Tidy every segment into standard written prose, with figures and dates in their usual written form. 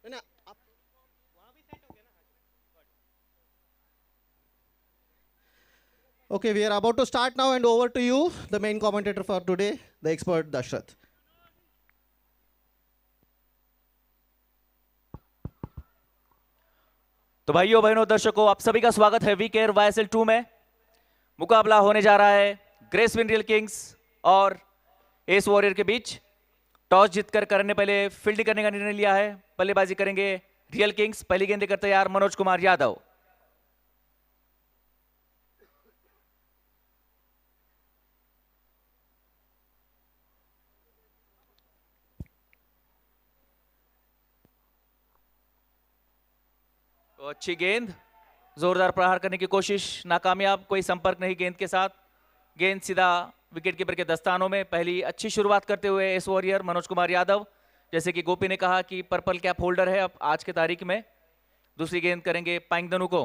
ना Okay, we are about to start now, and over to you, the main commentator for today, the expert Dashrath. तो भाइयों बहनों दर्शकों आप सभी का स्वागत है वीकेयर वाईएसएल 2 में। मुकाबला होने जा रहा है ग्रेसविन रियल किंग्स और एस वॉरियर के बीच। टॉस जीतकर करने पहले फील्डिंग करने का निर्णय लिया है। बल्लेबाजी करेंगे रियल किंग्स। पहली गेंद लेकर तैयार मनोज कुमार यादव। तो अच्छी गेंद, जोरदार प्रहार करने की कोशिश नाकामयाब, कोई संपर्क नहीं गेंद के साथ। गेंद सीधा विकेट कीपर के दस्तानों में। पहली अच्छी शुरुआत करते हुए एस वॉरियर मनोज कुमार यादव। जैसे कि गोपी ने कहा कि पर्पल कैप होल्डर है अब आज के तारीख में। दूसरी गेंद करेंगे पाइंगदनु को।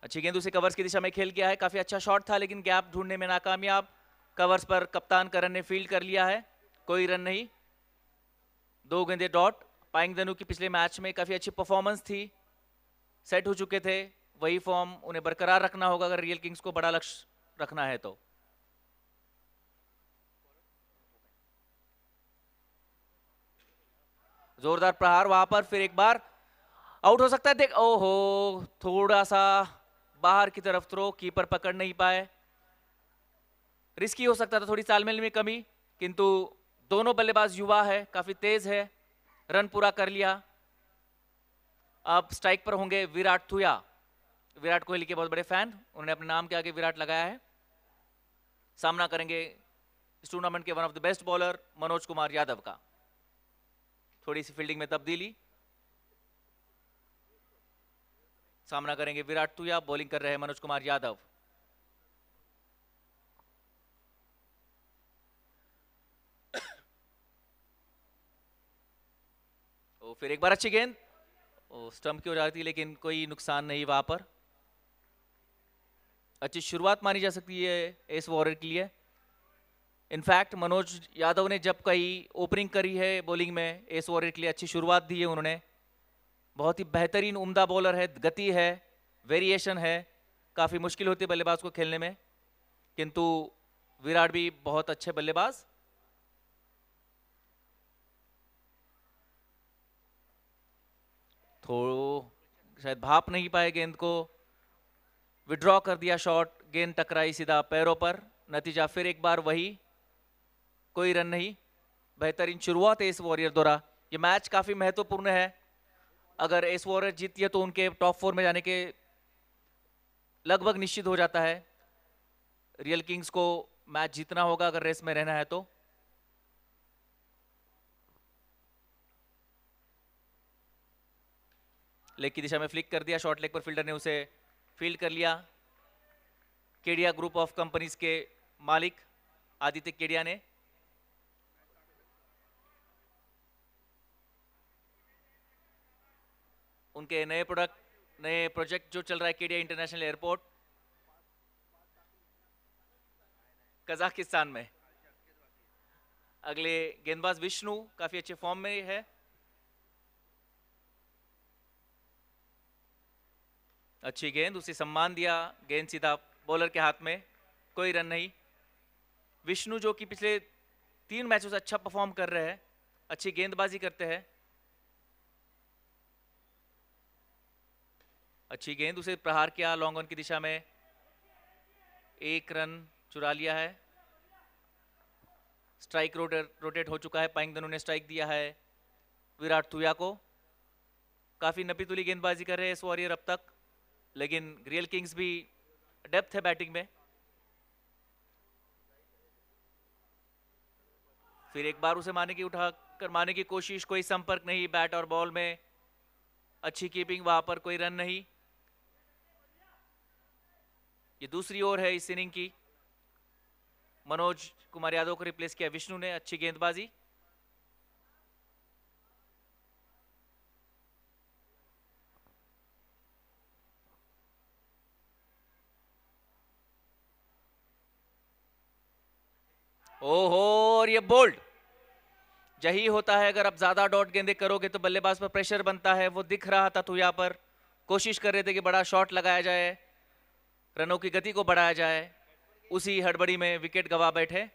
अच्छी गेंद उसे कवर्स की दिशा में खेल किया है। काफी अच्छा शॉट था लेकिन गैप ढूंढने में नाकामयाब। कवर्स पर कप्तान करण ने फील्ड कर लिया है, कोई रन नहीं। दो गेंदे डॉट। पाइंगदनु की पिछले मैच में काफी अच्छी परफॉर्मेंस थी, सेट हो चुके थे। वही फॉर्म उन्हें बरकरार रखना होगा अगर रियल किंग्स को बड़ा लक्ष्य रखना है तो। जोरदार प्रहार वहां पर, फिर एक बार आउट हो सकता है। देख, ओहो, थोड़ा सा बाहर की तरफ थ्रो, कीपर पकड़ नहीं पाए। रिस्की हो सकता था, थोड़ी तालमेल में कमी। किंतु दोनों बल्लेबाज युवा है, काफी तेज है, रन पूरा कर लिया। अब स्ट्राइक पर होंगे विराट थुया। विराट कोहली के बहुत बड़े फैन, उन्होंने अपने नाम के आगे विराट लगाया है। सामना करेंगे इस टूर्नामेंट के one of the best bowler Manoj Kumar Yadav का। थोड़ी सी फील्डिंग में तब्दीली। सामना करेंगे विराट तुया, बॉलिंग कर रहे हैं मनोज कुमार यादव। तो फिर एक बार अच्छी गेंद, स्टंप की हो जाती लेकिन कोई नुकसान नहीं वहां पर। अच्छी शुरुआत मानी जा सकती है एस वॉरियर के लिए। इनफैक्ट मनोज यादव ने जब कई ओपनिंग करी है बॉलिंग में, एस वॉरियर के लिए अच्छी शुरुआत दी है उन्होंने। बहुत ही बेहतरीन उम्दा बॉलर है, गति है, वेरिएशन है। काफी मुश्किल होती है बल्लेबाज को खेलने में, किंतु विराट भी बहुत अच्छे बल्लेबाज। थोड़ा शायद भाप नहीं पाए गेंद को, विड्रॉ कर दिया शॉट। गेंद टकराई सीधा पैरों पर। नतीजा फिर एक बार वही, कोई रन नहीं। बेहतरीन शुरुआत है एस वॉरियर द्वारा। ये मैच काफी महत्वपूर्ण है। अगर एस वॉरियर जीती है तो उनके टॉप 4 में जाने के लगभग निश्चित हो जाता है। रियल किंग्स को मैच जीतना होगा अगर रेस में रहना है तो। लेग की दिशा में फ्लिक कर दिया, शॉर्ट लेग पर फील्डर ने उसे फील्ड कर लिया। केडिया ग्रुप ऑफ कंपनीज के मालिक आदित्य केडिया ने। उनके नए प्रोजेक्ट जो चल रहा है केडिया इंटरनेशनल एयरपोर्ट कजाकिस्तान में। अगले गेंदबाज विष्णु काफी अच्छे फॉर्म में है। अच्छी गेंद, उसे सम्मान दिया। गेंद सीधा बॉलर के हाथ में, कोई रन नहीं। विष्णु जो कि पिछले 3 मैचों से अच्छा परफॉर्म कर रहे हैं, अच्छी गेंदबाजी करते हैं। अच्छी गेंद, उसे प्रहार किया लॉन्ग ऑन की दिशा में। एक रन चुरा लिया है। स्ट्राइक रोटेट हो चुका है। पाइंगदनु ने स्ट्राइक दिया है विराट तुया को। काफी नपीतुली गेंदबाजी कर रहे हैं इस वॉरियर अब तक, लेकिन रियल किंग्स भी डेप्थ है बैटिंग में। फिर एक बार उसे मारने की उठा कर मारने की कोशिश, कोई संपर्क नहीं बैट और बॉल में। अच्छी कीपिंग, वहां पर कोई रन नहीं। ये दूसरी ओवर है इस इनिंग की। मनोज कुमार यादव को रिप्लेस किया विष्णु ने। अच्छी गेंदबाजी। ओहो, और ये बोल्ड। यही होता है, अगर आप ज्यादा डॉट गेंदे करोगे तो बल्लेबाज पर प्रेशर बनता है। वो दिख रहा था तो यहाँ पर कोशिश कर रहे थे कि बड़ा शॉट लगाया जाए, रनों की गति को बढ़ाया जाए। उसी हड़बड़ी में विकेट गवा बैठे।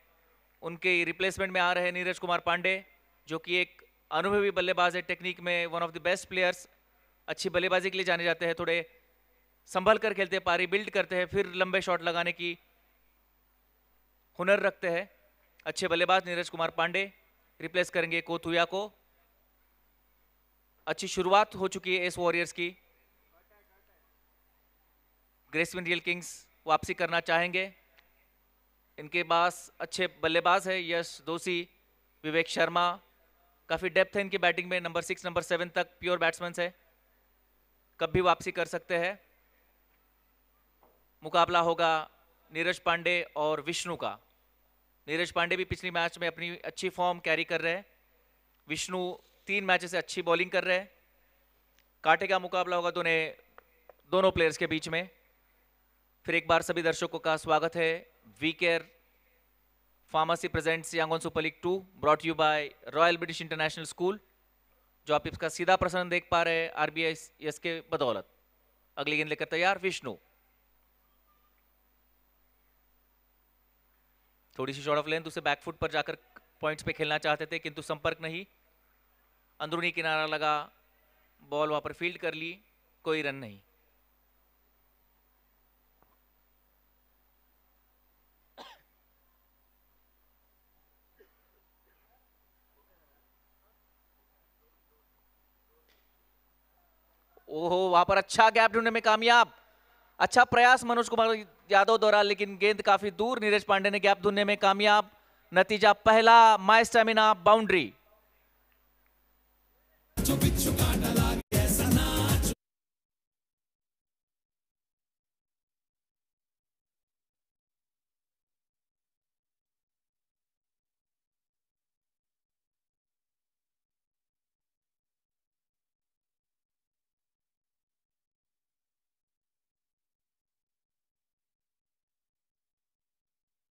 उनके रिप्लेसमेंट में आ रहे नीरज कुमार पांडे, जो कि एक अनुभवी बल्लेबाज है, टेक्निक में one of the best players. अच्छी बल्लेबाजी के लिए जाने जाते हैं, थोड़े संभल कर खेलते हैं, पारी बिल्ड करते हैं, फिर लंबे शॉट लगाने की हुनर रखते हैं। अच्छे बल्लेबाज नीरज कुमार पांडे रिप्लेस करेंगे कोथुया को। अच्छी शुरुआत हो चुकी है एस वॉरियर्स की। ग्रेसविन रियल किंग्स वापसी करना चाहेंगे। इनके पास अच्छे बल्लेबाज है, यश दोषी, विवेक शर्मा, काफी डेप्थ है इनकी बैटिंग में। नंबर 6 नंबर 7 तक प्योर बैट्समैन है, कब भी वापसी कर सकते हैं। मुकाबला होगा नीरज पांडे और विष्णु का। नीरज पांडे भी पिछली मैच में अपनी अच्छी फॉर्म कैरी कर रहे हैं। विष्णु 3 मैचेस से अच्छी बॉलिंग कर रहे हैं। कांटे का मुकाबला होगा दोनों प्लेयर्स के बीच में। फिर एक बार सभी दर्शकों का स्वागत है। We Care Pharmacy presents Yangon Super League 2 brought you by Royal British International School, जो आप इसका सीधा प्रसारण देख पा रहे हैं RBIS के बदौलत। अगली गेंद लेकर तैयार विष्णु। थोड़ी सी शॉर्ट ऑफ लेंथ, उसे बैकफुट पर जाकर पॉइंट्स पे खेलना चाहते थे, किंतु संपर्क नहीं। अंदरूनी किनारा लगा, बॉल वहां पर फील्ड कर ली, कोई रन नहीं। ओहो, वहां पर अच्छा गैप ढूंढने में कामयाब। अच्छा प्रयास मनोज कुमार यादव द्वारा, लेकिन गेंद काफी दूर। नीरज पांडे ने गैप ढूंढने में कामयाब। नतीजा पहला, माय स्टैमिना बाउंड्री।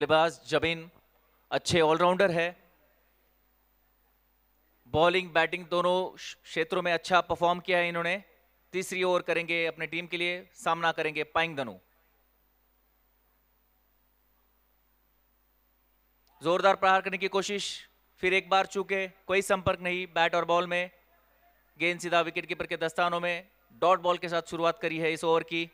बल्लेबाज जबीन अच्छे ऑलराउंडर है, बॉलिंग बैटिंग दोनों क्षेत्रों में अच्छा परफॉर्म किया है इन्होंने। तीसरी ओवर करेंगे अपने टीम के लिए, सामना करेंगे पाइंगदनु। जोरदार प्रहार करने की कोशिश, फिर एक बार चूके, कोई संपर्क नहीं बैट और बॉल में। गेंद सीधा विकेटकीपर के दस्तानों में। डॉट बॉल के साथ शुरुआत करी है इस ओवर की।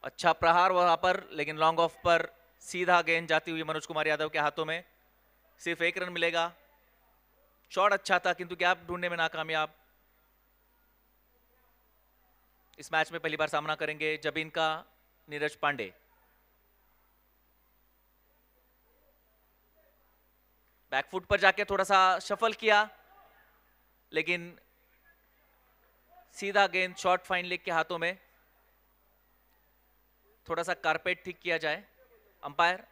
अच्छा प्रहार वहां पर, लेकिन लॉन्ग ऑफ पर सीधा गेंद जाती हुई मनोज कुमार यादव के हाथों में। सिर्फ 1 रन मिलेगा। शॉट अच्छा था, किंतु गैप ढूंढने में नाकामयाब। इस मैच में पहली बार सामना करेंगे जबीन का नीरज पांडे। बैकफुट पर जाके थोड़ा सा शफल किया, लेकिन सीधा गेंद शॉर्ट फाइन लेग के हाथों में। थोड़ा सा कारपेट ठीक किया जाए अंपायर।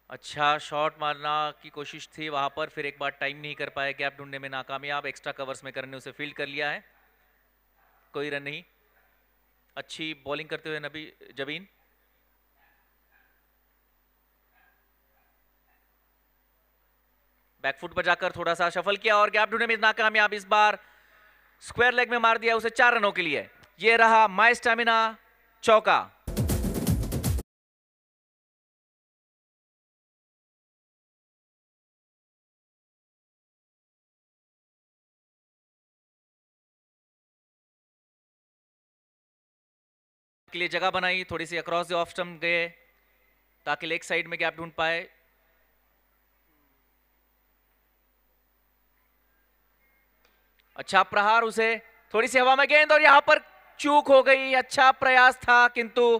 अच्छा शॉट मारना की कोशिश थी वहां पर, फिर एक बार टाइम नहीं कर पाए, गैप ढूंढने में नाकामयाब। एक्स्ट्रा कवर्स में करने उसे फील्ड कर लिया है, कोई रन नहीं। अच्छी बॉलिंग करते हुए नबी जबीन। बैकफुट पर जाकर थोड़ा सा शफल किया और गैप ढूंढने में नाकामयाब। इस बार स्क्वायर लेग में मार दिया उसे 4 रनों के लिए। यह रहा माय स्टैमिना चौका। के लिए जगह बनाई, थोड़ी सी अक्रॉस द ऑफ स्टंप गए ताकि लेग साइड में गैप ढूंढ पाए। अच्छा प्रहार, उसे थोड़ी सी हवा में गेंद और यहां पर चूक हो गई, अच्छा प्रयास था किंतु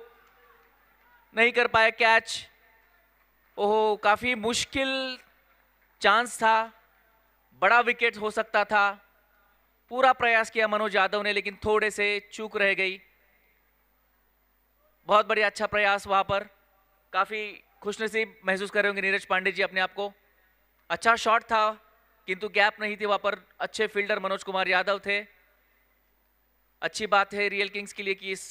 नहीं कर पाए कैच। ओहो, काफी मुश्किल चांस था, बड़ा विकेट हो सकता था। पूरा प्रयास किया मनोज यादव ने लेकिन थोड़े से चूक रह गई। बहुत बढ़िया, अच्छा प्रयास वहां पर। काफी खुशनसीब महसूस कर रहे होंगे नीरज पांडे जी अपने आप को। अच्छा शॉट था किंतु गैप नहीं थी वहां पर। अच्छे फील्डर मनोज कुमार यादव थे। अच्छी बात है रियल किंग्स के लिए कि इस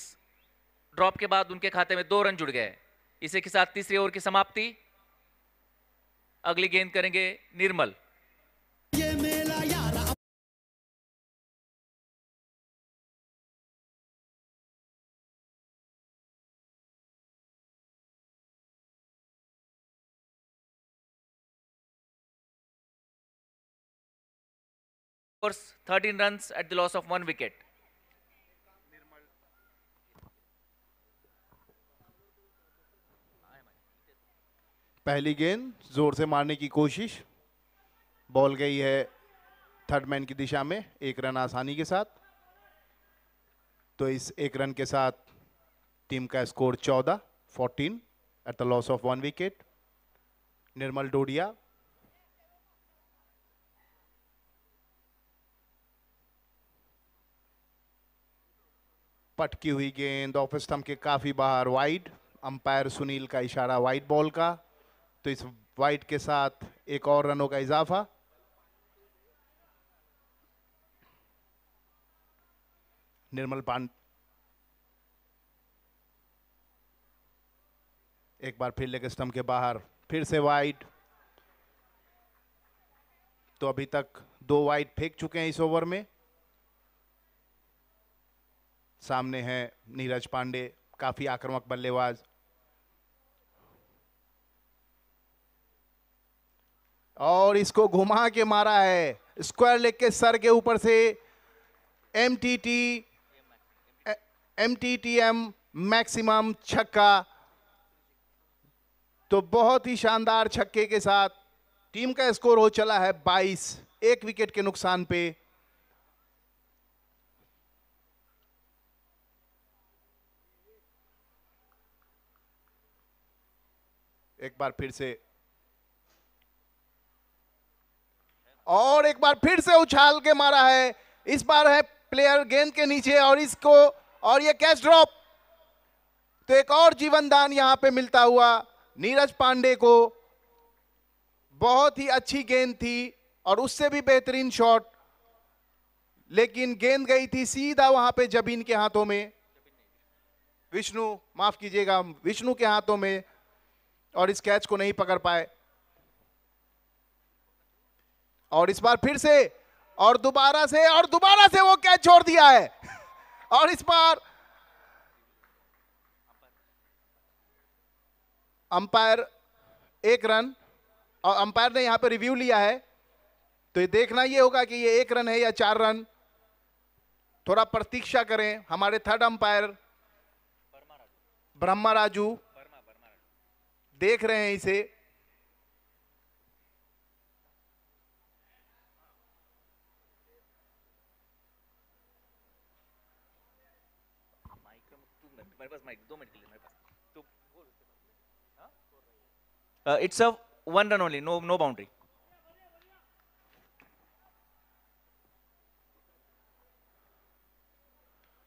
ड्रॉप के बाद उनके खाते में 2 रन जुड़ गए। इसी के साथ तीसरी ओवर की समाप्ति। अगली गेंद करेंगे निर्मल। Scores 13 runs at the loss of 1 wicket. पहली गेंद जोर से मारने की कोशिश, बॉल गई है थर्ड मैन की दिशा में 1 रन आसानी के साथ। तो इस 1 रन के साथ टीम का score 14 at the loss of 1 wicket. Nirmal Dodiya पटकी हुई गेंद ऑफ स्टंप के काफी बाहर, वाइड। अंपायर सुनील का इशारा वाइड बॉल का, तो इस वाइड के साथ एक और रनों का इजाफा। निर्मल पांडे एक बार फिर लेग स्टंप के बाहर, फिर से वाइड। तो अभी तक 2 वाइड फेंक चुके हैं इस ओवर में। सामने है नीरज पांडे, काफी आक्रामक बल्लेबाज। और इसको घुमा के मारा है स्क्वायर लेग के सर के ऊपर से। एमटीटीएम मैक्सिमम छक्का। तो बहुत ही शानदार छक्के के साथ टीम का स्कोर हो चला है 22, 1 विकेट के नुकसान पे। एक बार फिर से, और एक बार फिर से उछाल के मारा है। इस बार है प्लेयर गेंद के नीचे और इसको, और ये कैच ड्रॉप। तो एक और जीवन दान यहां पे मिलता हुआ नीरज पांडे को। बहुत ही अच्छी गेंद थी और उससे भी बेहतरीन शॉट, लेकिन गेंद गई थी सीधा वहां पे जबीन के हाथों में, विष्णु, माफ कीजिएगा, विष्णु के हाथों में, और इस कैच को नहीं पकड़ पाए। और इस बार फिर से और दोबारा से वो कैच छोड़ दिया है। और इस बार अंपायर 1 रन, और अंपायर ने यहां पे रिव्यू लिया है, तो ये देखना ये होगा कि ये 1 रन है या 4 रन। थोड़ा प्रतीक्षा करें, हमारे थर्ड अंपायर ब्रह्मा राजू देख रहे हैं इसे। मेरे पास माइक 2 मिनट के लिए मेरे पास तो it's a 1 run only, no boundary.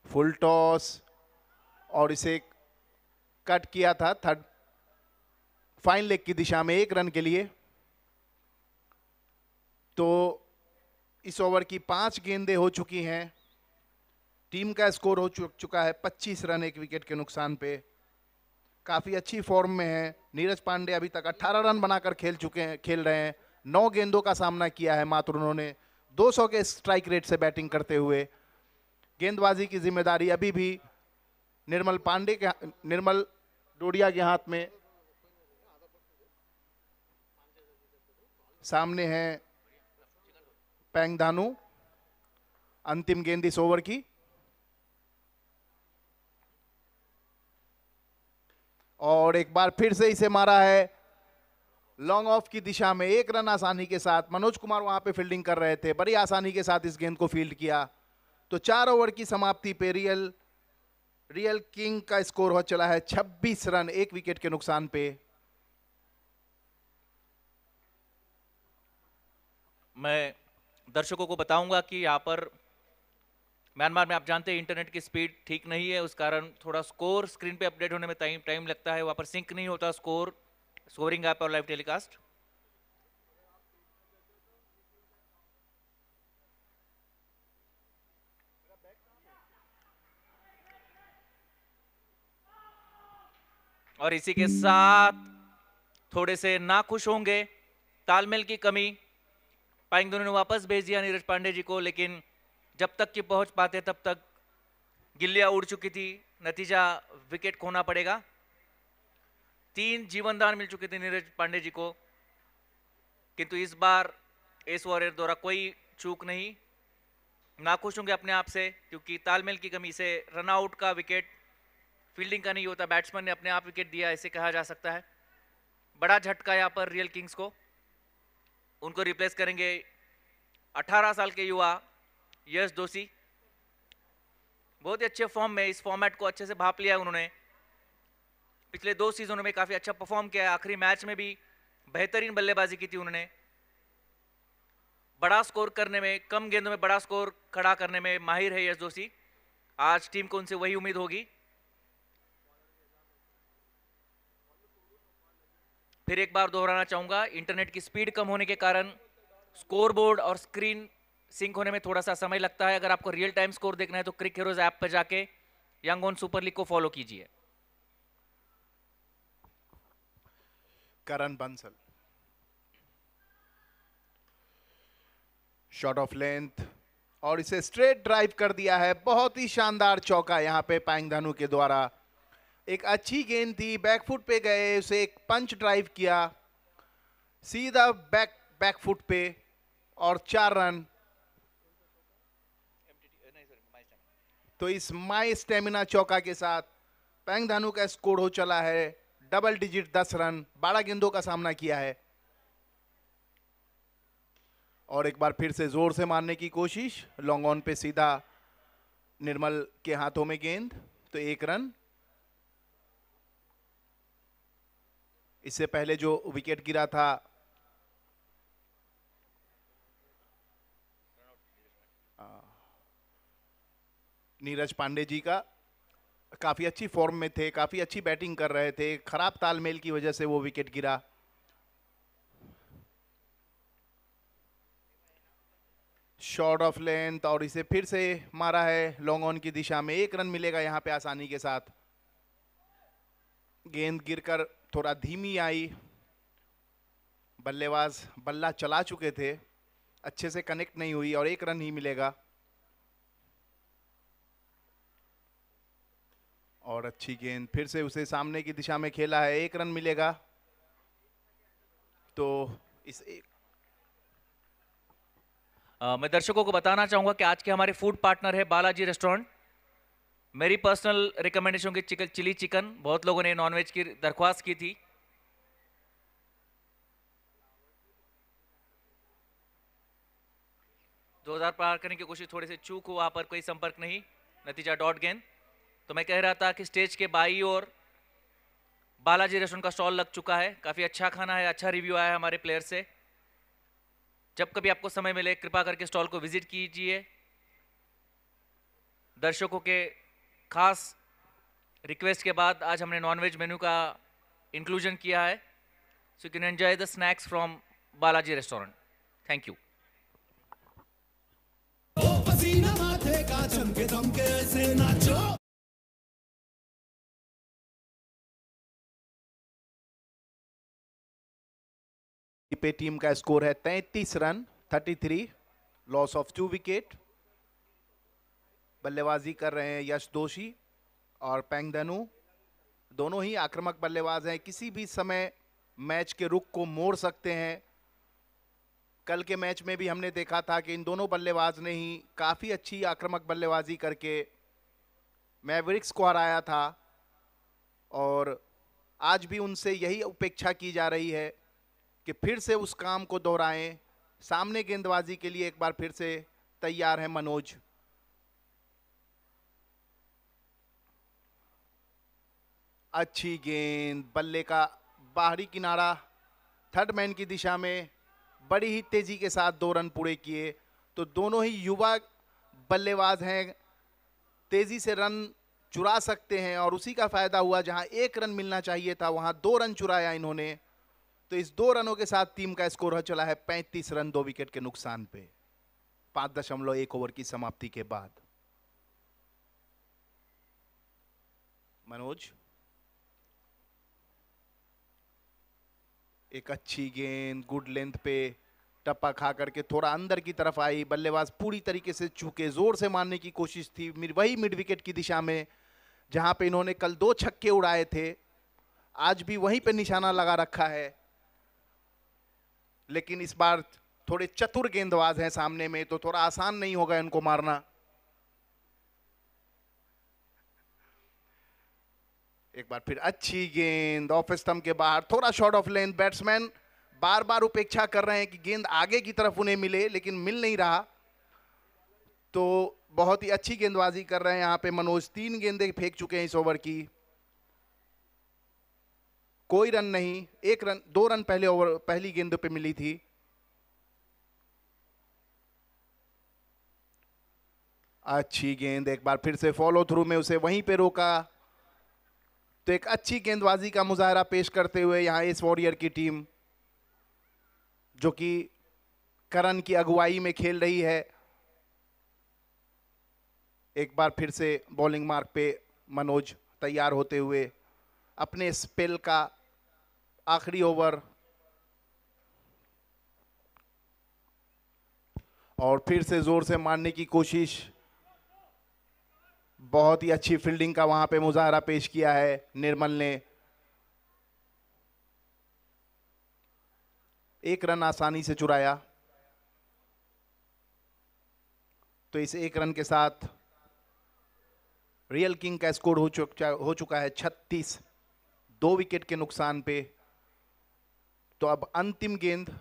Full toss और इसे कट किया था थर्ड फाइन लेग की दिशा में 1 रन के लिए। तो इस ओवर की 5 गेंदें हो चुकी हैं। टीम का स्कोर हो चुका है 25 रन 1 विकेट के नुकसान पे। काफी अच्छी फॉर्म में है नीरज पांडे। अभी तक 18 रन बनाकर खेल रहे हैं। 9 गेंदों का सामना किया है मात्र उन्होंने, 200 के स्ट्राइक रेट से बैटिंग करते हुए। गेंदबाजी की जिम्मेदारी अभी भी निर्मल डोडिया के हाथ में। सामने है पेंगधानु, अंतिम गेंद इस ओवर की। और एक बार फिर से इसे मारा है लॉन्ग ऑफ की दिशा में 1 रन आसानी के साथ। मनोज कुमार वहां पे फील्डिंग कर रहे थे, बड़ी आसानी के साथ इस गेंद को फील्ड किया। तो 4 ओवर की समाप्ति पे रियल रियल किंग का स्कोर हो चला है 26 रन, 1 विकेट के नुकसान पे। मैं दर्शकों को बताऊंगा कि यहाँ पर म्यांमार में आप जानते हैं इंटरनेट की स्पीड ठीक नहीं है, उस कारण थोड़ा स्कोर स्क्रीन पे अपडेट होने में टाइम लगता है, वहां पर सिंक नहीं होता स्कोरिंग ऐप और लाइव टेलीकास्ट। और इसी के साथ थोड़े से नाखुश होंगे, तालमेल की कमी, पाइंगदुनु ने वापस भेज दिया नीरज पांडे जी को, लेकिन जब तक कि पहुंच पाते तब तक गिल्लियां उड़ चुकी थी, नतीजा विकेट खोना पड़ेगा। 3 जीवनदान मिल चुके थे नीरज पांडे जी को, किंतु इस बार एस वॉरियर द्वारा कोई चूक नहीं। नाखुश होंगे अपने आप से क्योंकि तालमेल की कमी से रनआउट का विकेट फील्डिंग का नहीं होता, बैट्समैन ने अपने आप विकेट दिया ऐसे कहा जा सकता है। बड़ा झटका यहाँ पर रियल किंग्स को। उनको रिप्लेस करेंगे 18 साल के युवा यश दोषी। बहुत ही अच्छे फॉर्म में, इस फॉर्मेट को अच्छे से भाप लिया उन्होंने। पिछले 2 सीजनों में काफी अच्छा परफॉर्म किया है, आखिरी मैच में भी बेहतरीन बल्लेबाजी की थी उन्होंने। बड़ा स्कोर करने में, कम गेंदों में बड़ा स्कोर खड़ा करने में माहिर है यश दोषी। आज टीम को उनसे वही उम्मीद होगी। फिर एक बार दोहराना चाहूंगा, इंटरनेट की स्पीड कम होने के कारण स्कोरबोर्ड और स्क्रीन सिंक होने में थोड़ा सा समय लगता है। अगर आपको रियल टाइम स्कोर देखना है तो क्रिक हीरोज ऐप पर जाके यंग ऑन सुपर लीग को फॉलो कीजिए। करण बंसल शॉट ऑफ लेंथ और इसे स्ट्रेट ड्राइव कर दिया है। बहुत ही शानदार चौका यहाँ पे पाइंगदानु के द्वारा। एक अच्छी गेंद थी, बैकफुट पे गए, उसे एक पंच ड्राइव किया सीधा बैकफुट पे और 4 रन। तो इस माई स्टेमिना चौका के साथ पाइंगदानु का स्कोर हो चला है डबल डिजिट 10 रन। 12 गेंदों का सामना किया है और एक बार फिर से जोर से मारने की कोशिश, लॉन्ग ऑन पे सीधा निर्मल के हाथों में गेंद, तो 1 रन। इससे पहले जो विकेट गिरा था नीरज पांडे जी का, काफी अच्छी फॉर्म में थे, काफी अच्छी बैटिंग कर रहे थे, खराब तालमेल की वजह से वो विकेट गिरा। शॉट ऑफ लेंथ और इसे फिर से मारा है लॉन्ग ऑन की दिशा में। 1 रन मिलेगा यहां पे आसानी के साथ। गेंद गिरकर थोड़ा धीमी आई, बल्लेबाज बल्ला चला चुके थे, अच्छे से कनेक्ट नहीं हुई और 1 रन ही मिलेगा। और अच्छी गेंद फिर से उसे सामने की दिशा में खेला है, 1 रन मिलेगा। तो इस मैं दर्शकों को बताना चाहूंगा कि आज के हमारे फूड पार्टनर है बालाजी रेस्टोरेंट। मेरी पर्सनल रिकमेंडेशन की चिली चिकन, बहुत लोगों ने नॉनवेज की दरख्वास्त की थी। दो 2000 पार करने की कोशिश, थोड़ी सी चूक हुआ, वहां पर कोई संपर्क नहीं, नतीजा डॉट गेंद। तो मैं कह रहा था कि स्टेज के बाई ओर बालाजी रेस्टोरेंट का स्टॉल लग चुका है, काफी अच्छा खाना है, अच्छा रिव्यू आया है हमारे प्लेयर से। जब कभी आपको समय मिले कृपा करके स्टॉल को विजिट कीजिए। दर्शकों के खास रिक्वेस्ट के बाद आज हमने नॉनवेज मेन्यू का इंक्लूजन किया है, so you can enjoy the snacks from Balaji restaurant. Thank you. पसीना माथे का चमके दमके ऐसे नाचो। पे टीम का स्कोर है 33 रन, 33, लॉस ऑफ 2 विकेट। बल्लेबाजी कर रहे हैं यश दोषी और पाइंगदानु, दोनों ही आक्रामक बल्लेबाज हैं, किसी भी समय मैच के रुख को मोड़ सकते हैं। कल के मैच में भी हमने देखा था कि इन दोनों बल्लेबाज ने ही काफी अच्छी आक्रामक बल्लेबाजी करके मैवरिक्स को हराया था और आज भी उनसे यही अपेक्षा की जा रही है कि फिर से उस काम को दोहराएं। सामने गेंदबाजी के लिए एक बार फिर से तैयार है मनोज। अच्छी गेंद, बल्ले का बाहरी किनारा थर्ड मैन की दिशा में, बड़ी ही तेजी के साथ 2 रन पूरे किए। तो दोनों ही युवा बल्लेबाज हैं, तेजी से रन चुरा सकते हैं और उसी का फायदा हुआ, जहां 1 रन मिलना चाहिए था वहां 2 रन चुराया इन्होंने। तो इस 2 रनों के साथ टीम का स्कोर चला है 35 रन 2 विकेट के नुकसान पे 5.1 ओवर की समाप्ति के बाद। मनोज, एक अच्छी गेंद गुड लेंथ पे टप्पा खा करके थोड़ा अंदर की तरफ आई, बल्लेबाज पूरी तरीके से चूके, जोर से मारने की कोशिश थी वही मिड विकेट की दिशा में जहां पे इन्होंने कल 2 छक्के उड़ाए थे, आज भी वहीं पे निशाना लगा रखा है। लेकिन इस बार थोड़े चतुर गेंदबाज हैं सामने में, तो थोड़ा आसान नहीं होगा इनको मारना। एक बार फिर अच्छी गेंद ऑफ स्टंप के बाहर, थोड़ा शॉर्ट ऑफ लेंथ। बैट्समैन बार बार उपेक्षा कर रहे हैं कि गेंद आगे की तरफ उन्हें मिले, लेकिन मिल नहीं रहा। तो बहुत ही अच्छी गेंदबाजी कर रहे हैं यहाँ पे मनोज। 3 गेंदें फेंक चुके हैं इस ओवर की, कोई रन नहीं। 1 रन 2 रन पहले ओवर पहली गेंद पे मिली थी। अच्छी गेंद, एक बार फिर से फॉलो थ्रू में उसे वहीं पे रोका। तो एक अच्छी गेंदबाजी का मुजाहरा पेश करते हुए यहाँ एस वॉरियर की टीम, जो कि करण की अगुवाई में खेल रही है, एक बार फिर से बॉलिंग मार्क पे मनोज तैयार होते हुए अपने स्पेल का आखिरी ओवर। और फिर से जोर से मारने की कोशिश, बहुत ही अच्छी फील्डिंग का वहां पे मुजाहरा पेश किया है निर्मल ने। 1 रन आसानी से चुराया। तो इस 1 रन के साथ रियल किंग का स्कोर हो चुका है 36 2 विकेट के नुकसान पे। तो अब अंतिम गेंद,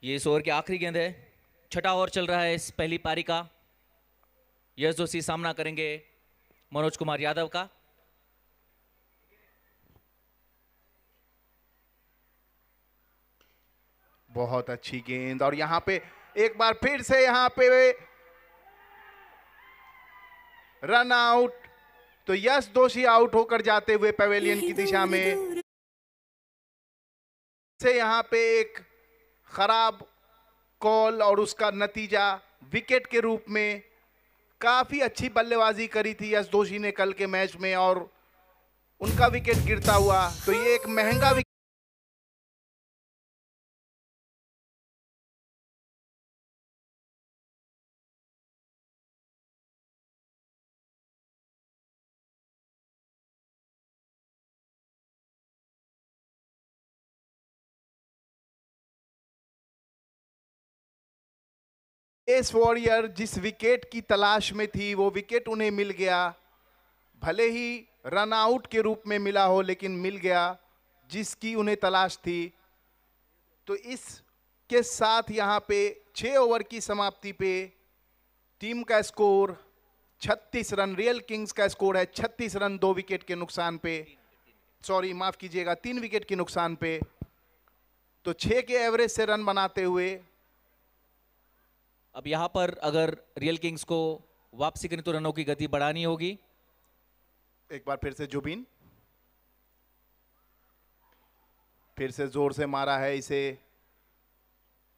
ये इस ओवर की आखिरी गेंद है। 6ठा ओवर चल रहा है इस पहली पारी का। यश जोशी सामना करेंगे मनोज कुमार यादव का। बहुत अच्छी गेंद, और यहां पे एक बार फिर से यहां पे रन आउट। तो यश दोषी आउट होकर जाते हुए पवेलियन की दिशा में। से यहां पे एक खराब कॉल और उसका नतीजा विकेट के रूप में। काफी अच्छी बल्लेबाजी करी थी यश दोषी ने कल के मैच में, और उनका विकेट गिरता हुआ, तो ये एक महंगा विकेट। एस वॉरियर जिस विकेट की तलाश में थी वो विकेट उन्हें मिल गया। भले ही रन आउट के रूप में मिला हो, लेकिन मिल गया जिसकी उन्हें तलाश थी। तो इसके साथ यहां पे 6 ओवर की समाप्ति पे टीम का स्कोर 36 रन, रियल किंग्स का स्कोर है 36 रन 2 विकेट के नुकसान पे, सॉरी माफ कीजिएगा 3 विकेट के नुकसान पे। तो 6 के एवरेज से रन बनाते हुए अब यहां पर अगर रियल किंग्स को वापसी करनी तो रनों की गति बढ़ानी होगी। एक बार फिर से जुबिन, फिर से जोर से मारा है इसे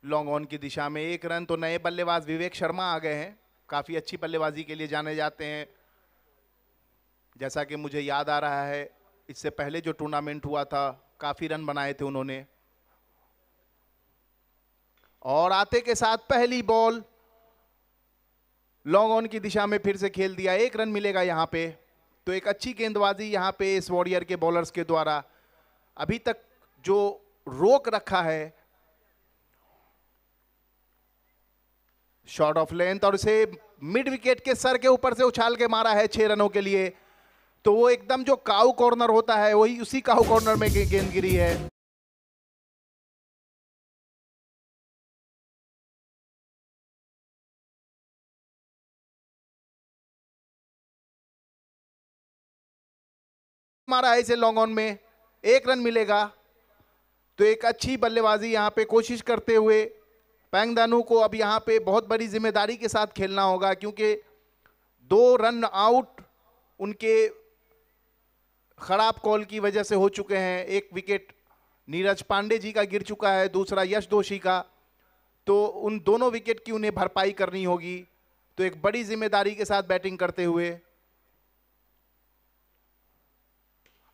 लॉन्ग ऑन की दिशा में। 1 रन। तो नए बल्लेबाज विवेक शर्मा आ गए हैं, काफी अच्छी बल्लेबाजी के लिए जाने जाते हैं। जैसा कि मुझे याद आ रहा है, इससे पहले जो टूर्नामेंट हुआ था काफी रन बनाए थे उन्होंने। और आते के साथ पहली बॉल लॉन्ग ऑन की दिशा में फिर से खेल दिया। 1 रन मिलेगा यहां पे। तो एक अच्छी गेंदबाजी यहां पे इस वॉरियर के बॉलर्स के द्वारा। अभी तक जो रोक रखा है शॉट ऑफ लेंथ और इसे मिड विकेट के सर के ऊपर से उछाल के मारा है 6 रनों के लिए। तो वो एकदम जो काऊ कॉर्नर होता है वही उसी काऊ कॉर्नर में गेंद गिरी है। मारा है इसे लॉन्ग ऑन में, 1 रन मिलेगा। तो एक अच्छी बल्लेबाजी यहाँ पे कोशिश करते हुए पैंगदानू को अब यहाँ पे बहुत बड़ी जिम्मेदारी के साथ खेलना होगा, क्योंकि 2 रन आउट उनके खराब कॉल की वजह से हो चुके हैं। एक विकेट नीरज पांडे जी का गिर चुका है, दूसरा यश दोषी का। तो उन दोनों विकेट की उन्हें भरपाई करनी होगी। तो एक बड़ी जिम्मेदारी के साथ बैटिंग करते हुए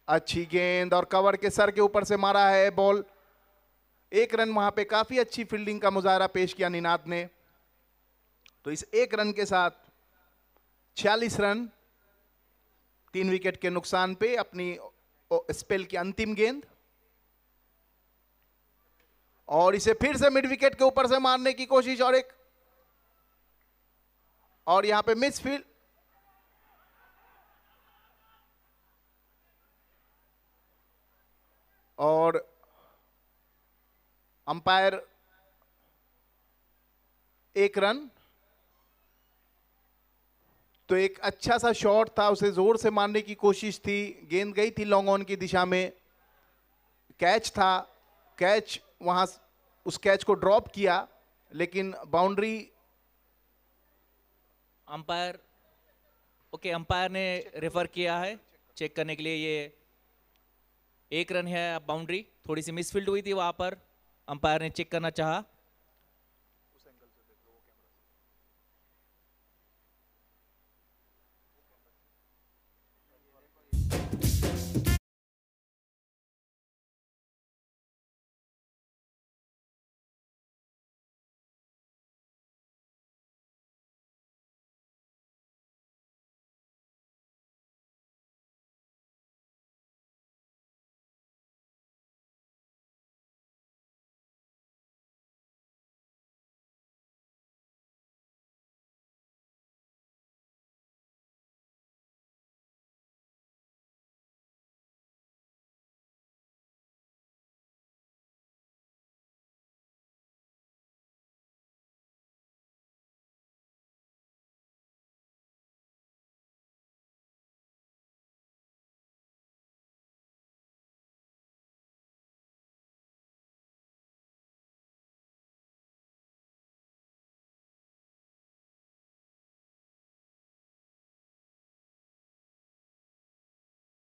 अच्छी गेंद और कवर के सर के ऊपर से मारा है बॉल। 1 रन, वहां पे काफी अच्छी फील्डिंग का मुजाहरा पेश किया निनाद ने। तो इस 1 रन के साथ 46 रन 3 विकेट के नुकसान पे अपनी स्पेल की अंतिम गेंद। और इसे फिर से मिड विकेट के ऊपर से मारने की कोशिश और यहां पे मिस फील्ड। और अंपायर 1 रन। तो एक अच्छा सा शॉट था, उसे जोर से मारने की कोशिश थी, गेंद गई थी लॉन्ग ऑन की दिशा में, कैच था, कैच वहां उस कैच को ड्रॉप किया लेकिन बाउंड्री। अंपायर ओके, अंपायर ने रेफर किया है चेक करने के लिए। ये 1 रन है बाउंड्री, थोड़ी सी मिसफील्ड हुई थी वहां पर, अंपायर ने चेक करना चाहा।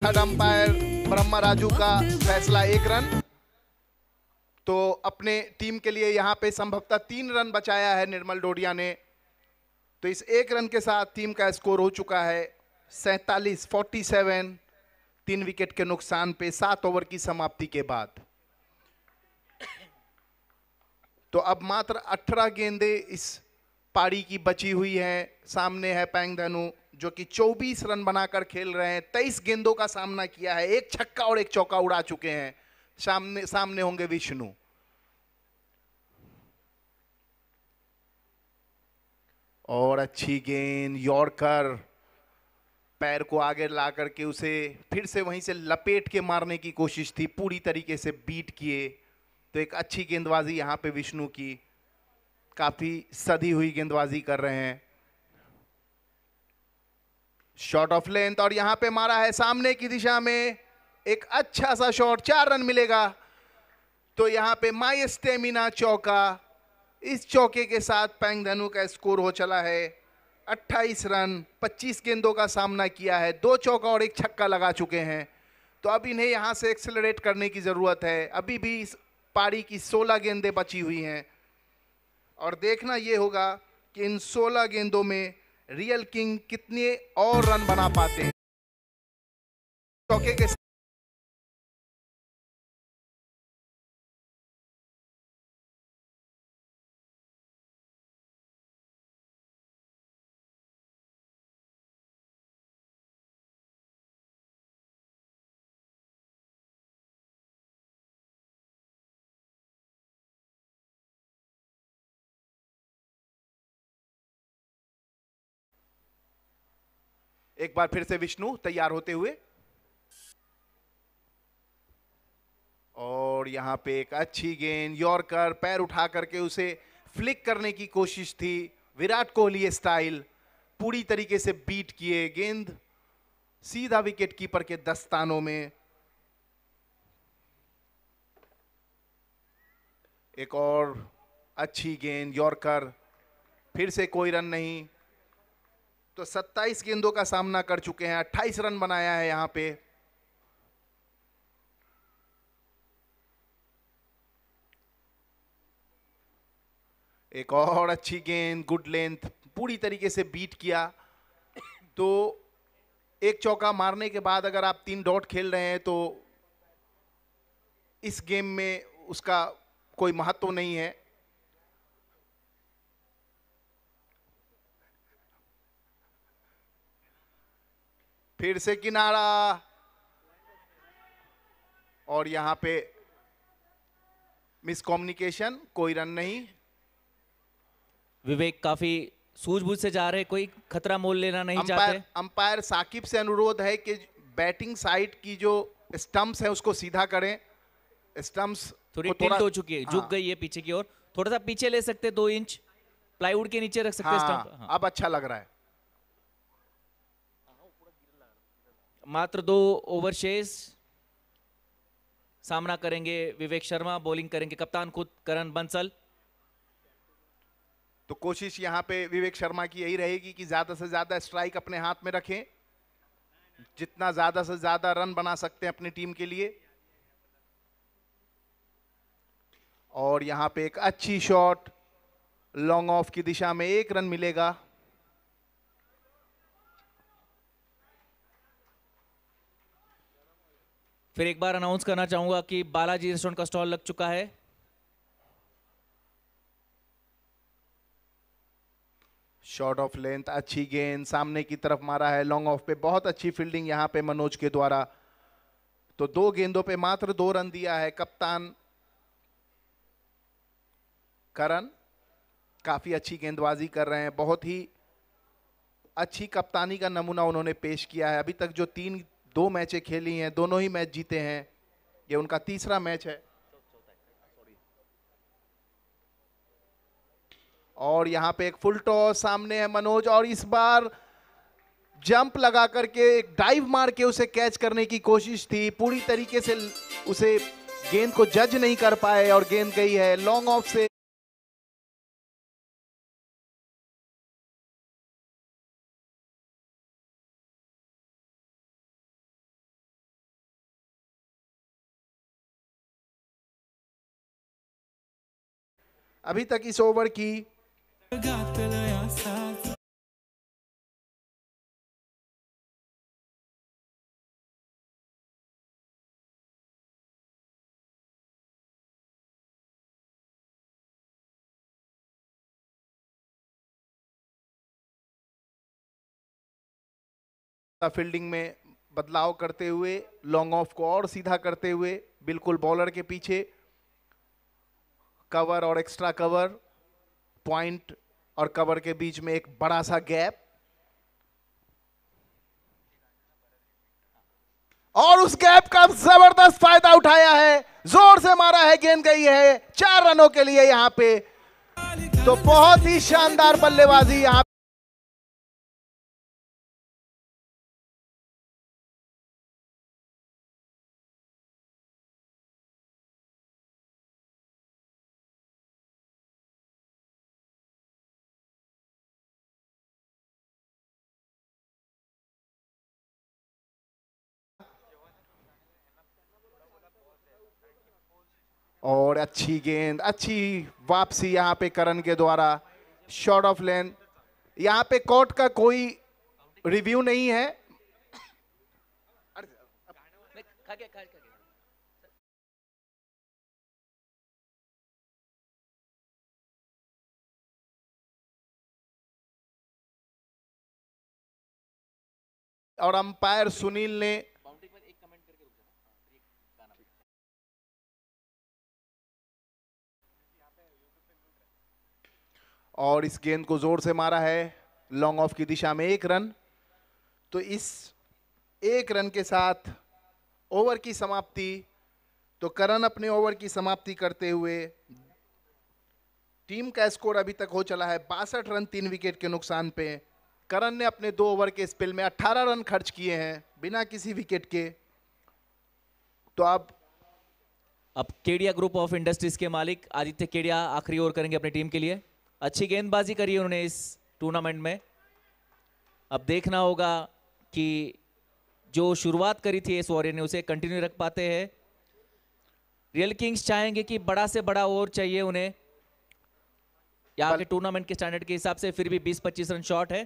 अंपायर ब्रह्मा राजू का फैसला 1 रन। तो अपने टीम के लिए यहां पे संभवतः 3 रन बचाया है निर्मल डोडिया ने। तो इस 1 रन के साथ टीम का स्कोर हो चुका है 47 3 विकेट के नुकसान पे 7 ओवर की समाप्ति के बाद। तो अब मात्र 18 गेंदें इस पारी की बची हुई हैं। सामने है पैंगदानू जो कि 24 रन बनाकर खेल रहे हैं, 23 गेंदों का सामना किया है, 1 छक्का और 1 चौका उड़ा चुके हैं। सामने होंगे विष्णु। और अच्छी गेंद, यॉर्कर, पैर को आगे ला करके उसे फिर से वहीं से लपेट के मारने की कोशिश थी, पूरी तरीके से बीट किए। तो एक अच्छी गेंदबाजी यहां पे विष्णु की, काफी सधी हुई गेंदबाजी कर रहे हैं। शॉट ऑफ लेंथ और यहां पे मारा है सामने की दिशा में, एक अच्छा सा शॉट, 4 रन मिलेगा। तो यहां पे माई स्टेमिना चौका, इस चौके के साथ पैंगदानू का स्कोर हो चला है 28 रन। 25 गेंदों का सामना किया है, 2 चौका और 1 छक्का लगा चुके हैं। तो अब इन्हें यहां से एक्सेलरेट करने की जरूरत है। अभी भी इस पारी की 16 गेंदें बची हुई हैं और देखना यह होगा कि इन 16 गेंदों में रियल किंग कितने और रन बना पाते हैं। चौके के एक बार फिर से विष्णु तैयार होते हुए, और यहां पे एक अच्छी गेंद, यॉर्कर, पैर उठा करके उसे फ्लिक करने की कोशिश थी, विराट कोहली स्टाइल, पूरी तरीके से बीट किए, गेंद सीधा विकेट कीपर के दस्तानों में। एक और अच्छी गेंद, यॉर्कर, फिर से कोई रन नहीं। तो 27 गेंदों का सामना कर चुके हैं, 28 रन बनाया है यहां पे। एक और अच्छी गेंद, गुड लेंथ, पूरी तरीके से बीट किया। तो एक चौका मारने के बाद अगर आप 3 डॉट खेल रहे हैं तो इस गेम में उसका कोई महत्व नहीं है। फिर से किनारा, और यहां पे मिसकम्युनिकेशन, कोई रन नहीं। विवेक काफी सूझबूझ से जा रहे, कोई खतरा मोल लेना नहीं चाहते। अंपायर साकिब से अनुरोध है कि बैटिंग साइड की जो स्टंप्स है उसको सीधा करें। स्टंप्स थोड़ी टिल्ट हो चुकी है, झुक गई है पीछे की ओर, थोड़ा सा पीछे ले सकते, 2 इंच प्लाईवुड के नीचे रख सकते हाँ, स्टंप। हाँ। अब अच्छा लग रहा है। मात्र 2 ओवर शेष, सामना करेंगे विवेक शर्मा, बॉलिंग करेंगे कप्तान खुद करण बंसल। तो कोशिश यहां पे विवेक शर्मा की यही रहेगी कि ज्यादा से ज्यादा स्ट्राइक अपने हाथ में रखें, जितना ज्यादा से ज्यादा रन बना सकते हैं अपनी टीम के लिए। और यहां पे एक अच्छी शॉट, लॉन्ग ऑफ की दिशा में, 1 रन मिलेगा। फिर एक बार अनाउंस करना चाहूंगा कि बालाजी रेस्टोरेंट का स्टॉल लग चुका है। शॉट ऑफ लेंथ, अच्छी गेंद, सामने की तरफ मारा है, लॉन्ग ऑफ पे बहुत अच्छी फील्डिंग यहां पे मनोज के द्वारा। तो 2 गेंदों पे मात्र 2 रन दिया है कप्तान करण। काफी अच्छी गेंदबाजी कर रहे हैं, बहुत ही अच्छी कप्तानी का नमूना उन्होंने पेश किया है। अभी तक जो 2 मैचें खेली हैं, दोनों ही मैच जीते हैं, ये उनका तीसरा मैच है। और यहां पे एक फुल टॉस, सामने है मनोज, और इस बार जंप लगा करके एक डाइव मार के उसे कैच करने की कोशिश थी, पूरी तरीके से उसे गेंद को जज नहीं कर पाए और गेंद गई है लॉन्ग ऑफ से। अभी तक इस ओवर की फील्डिंग में बदलाव करते हुए, लॉन्ग ऑफ को और सीधा करते हुए, बिल्कुल बॉलर के पीछे, कवर और एक्स्ट्रा कवर, पॉइंट और कवर के बीच में एक बड़ा सा गैप, और उस गैप का जबरदस्त फायदा उठाया है, जोर से मारा है, गेंद गई है 4 रनों के लिए यहां पे। तो बहुत ही शानदार बल्लेबाजी यहां। और अच्छी गेंद, अच्छी वापसी यहां पे करण के द्वारा, शॉट ऑफ लेंथ। यहां पे कोर्ट का कोई रिव्यू नहीं है। और अंपायर सुनील ने और इस गेंद को जोर से मारा है, लॉन्ग ऑफ की दिशा में 1 रन। तो इस एक रन के साथ ओवर की समाप्ति। तो करण अपने ओवर की समाप्ति करते हुए, टीम का स्कोर अभी तक हो चला है 62 रन 3 विकेट के नुकसान पे। करण ने अपने 2 ओवर के स्पेल में 18 रन खर्च किए हैं बिना किसी विकेट के। तो अब केडिया ग्रुप ऑफ इंडस्ट्रीज के मालिक आदित्य केडिया आखिरी ओवर करेंगे अपनी टीम के लिए। अच्छी गेंदबाजी करी है उन्होंने इस टूर्नामेंट में। अब देखना होगा कि जो शुरुआत करी थी इस वॉरियर ने उसे कंटिन्यू रख पाते हैं। रियल किंग्स चाहेंगे कि बड़ा से बड़ा ओवर चाहिए उन्हें यहाँ के टूर्नामेंट के स्टैंडर्ड के हिसाब से। फिर भी 20-25 रन शॉट है।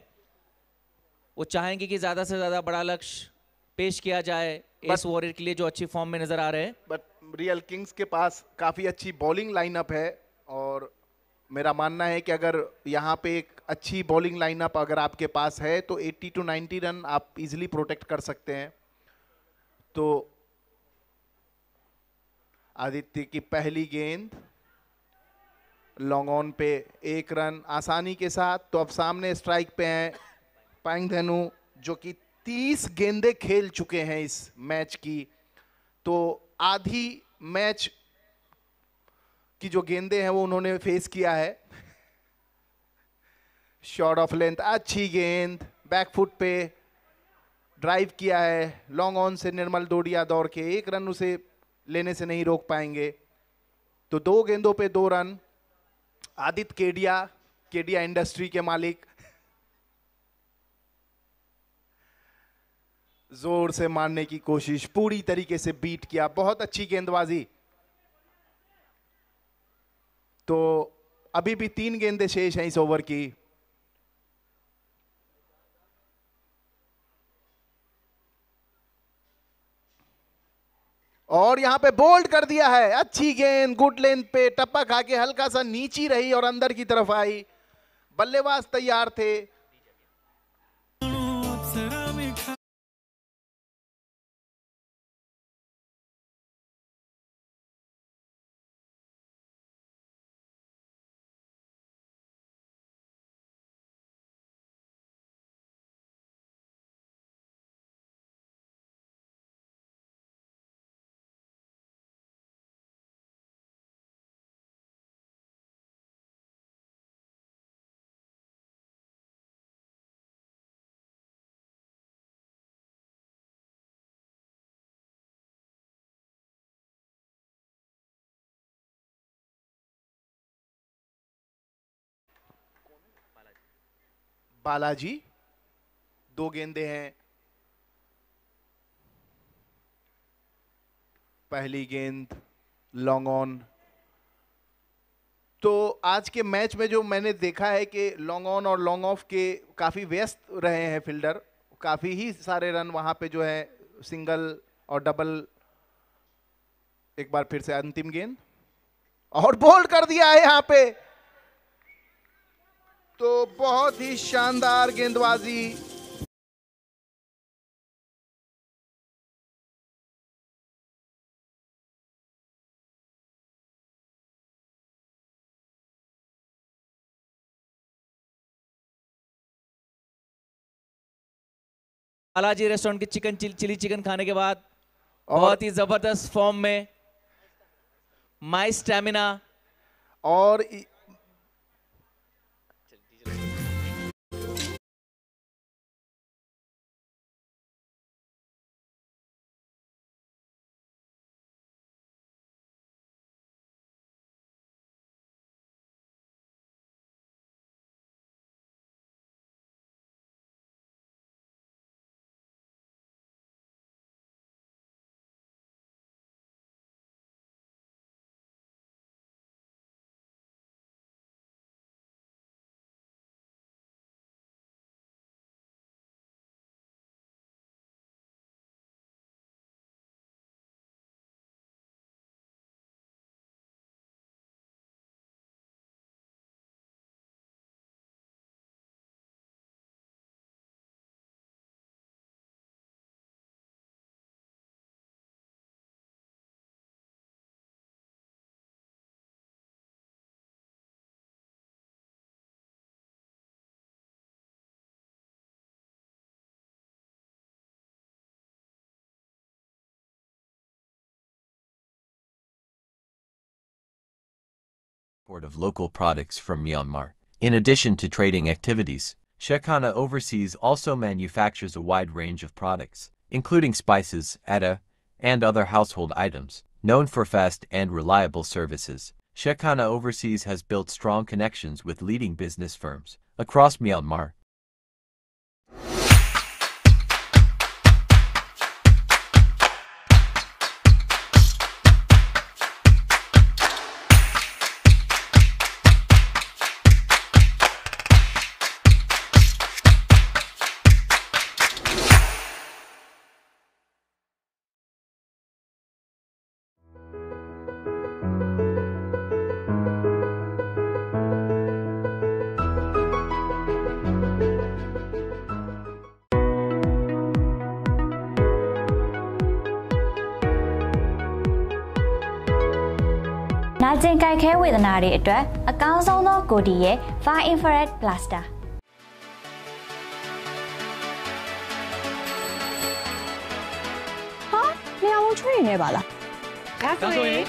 वो चाहेंगे कि ज्यादा से ज्यादा बड़ा लक्ष्य पेश किया जाए इस वॉरियर के लिए जो अच्छी फॉर्म में नजर आ रहे हैं। बट रियल किंग्स के पास काफी अच्छी बॉलिंग लाइनअप है और मेरा मानना है कि अगर यहाँ पे एक अच्छी बॉलिंग लाइनअप अगर आपके पास है तो 80 to 90 रन आप इजीली प्रोटेक्ट कर सकते हैं। तो आदित्य की पहली गेंद लॉन्ग ऑन पे 1 रन आसानी के साथ। तो अब सामने स्ट्राइक पे हैं पाइंगधेनु जो कि 30 गेंदें खेल चुके हैं इस मैच की। तो आधी मैच की जो गेंदें हैं वो उन्होंने फेस किया है। शॉट ऑफ लेंथ, अच्छी गेंद बैकफुट पे ड्राइव किया है। लॉन्ग ऑन से निर्मल डोडिया दौड़ के 1 रन उसे लेने से नहीं रोक पाएंगे। तो 2 गेंदों पे 2 रन। आदित्य केडिया, केडिया इंडस्ट्री के मालिक, जोर से मारने की कोशिश, पूरी तरीके से बीट किया। बहुत अच्छी गेंदबाजी। तो अभी भी 3 गेंदें शेष हैं इस ओवर की। और यहां पे बोल्ड कर दिया है। अच्छी गेंद गुड लेंथ पे टप्पा खा के हल्का सा नीची रही और अंदर की तरफ आई। बल्लेबाज तैयार थे। बालाजी 2 गेंदें हैं। पहली गेंद लॉन्ग ऑन। तो आज के मैच में जो मैंने देखा है कि लॉन्ग ऑन और लॉन्ग ऑफ के काफी व्यस्त रहे हैं फील्डर। काफी ही सारे रन वहां पे जो है सिंगल और डबल। एक बार फिर से अंतिम गेंद और बोल्ड कर दिया है यहां पे। तो बहुत ही शानदार गेंदबाजी। बालाजी रेस्टोरेंट की चिली चिकन खाने के बाद और बहुत ही जबरदस्त फॉर्म में माई स्टैमिना। और export of local products from Myanmar. In addition to trading activities, Shekhana Overseas also manufactures a wide range of products, including spices, atta, and other household items. Known for fast and reliable services, Shekhana Overseas has built strong connections with leading business firms across Myanmar. Najin kai khe wedana de atwat a kaung song tho Kodi ye far infrared blaster.ဟာနေရာဝန်ချွေးနေပါလား ဒါဆိုရင်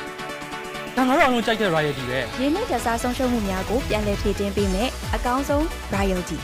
ဒါငါတို့အောင်လုံးကြိုက်တဲ့ royalty ပဲ ရင်းနှီးကြစားဆုံးရှုံးမှုများကိုပြန်လည်ဖြည့်တင်းပေးမယ်အကောင်းဆုံး royalty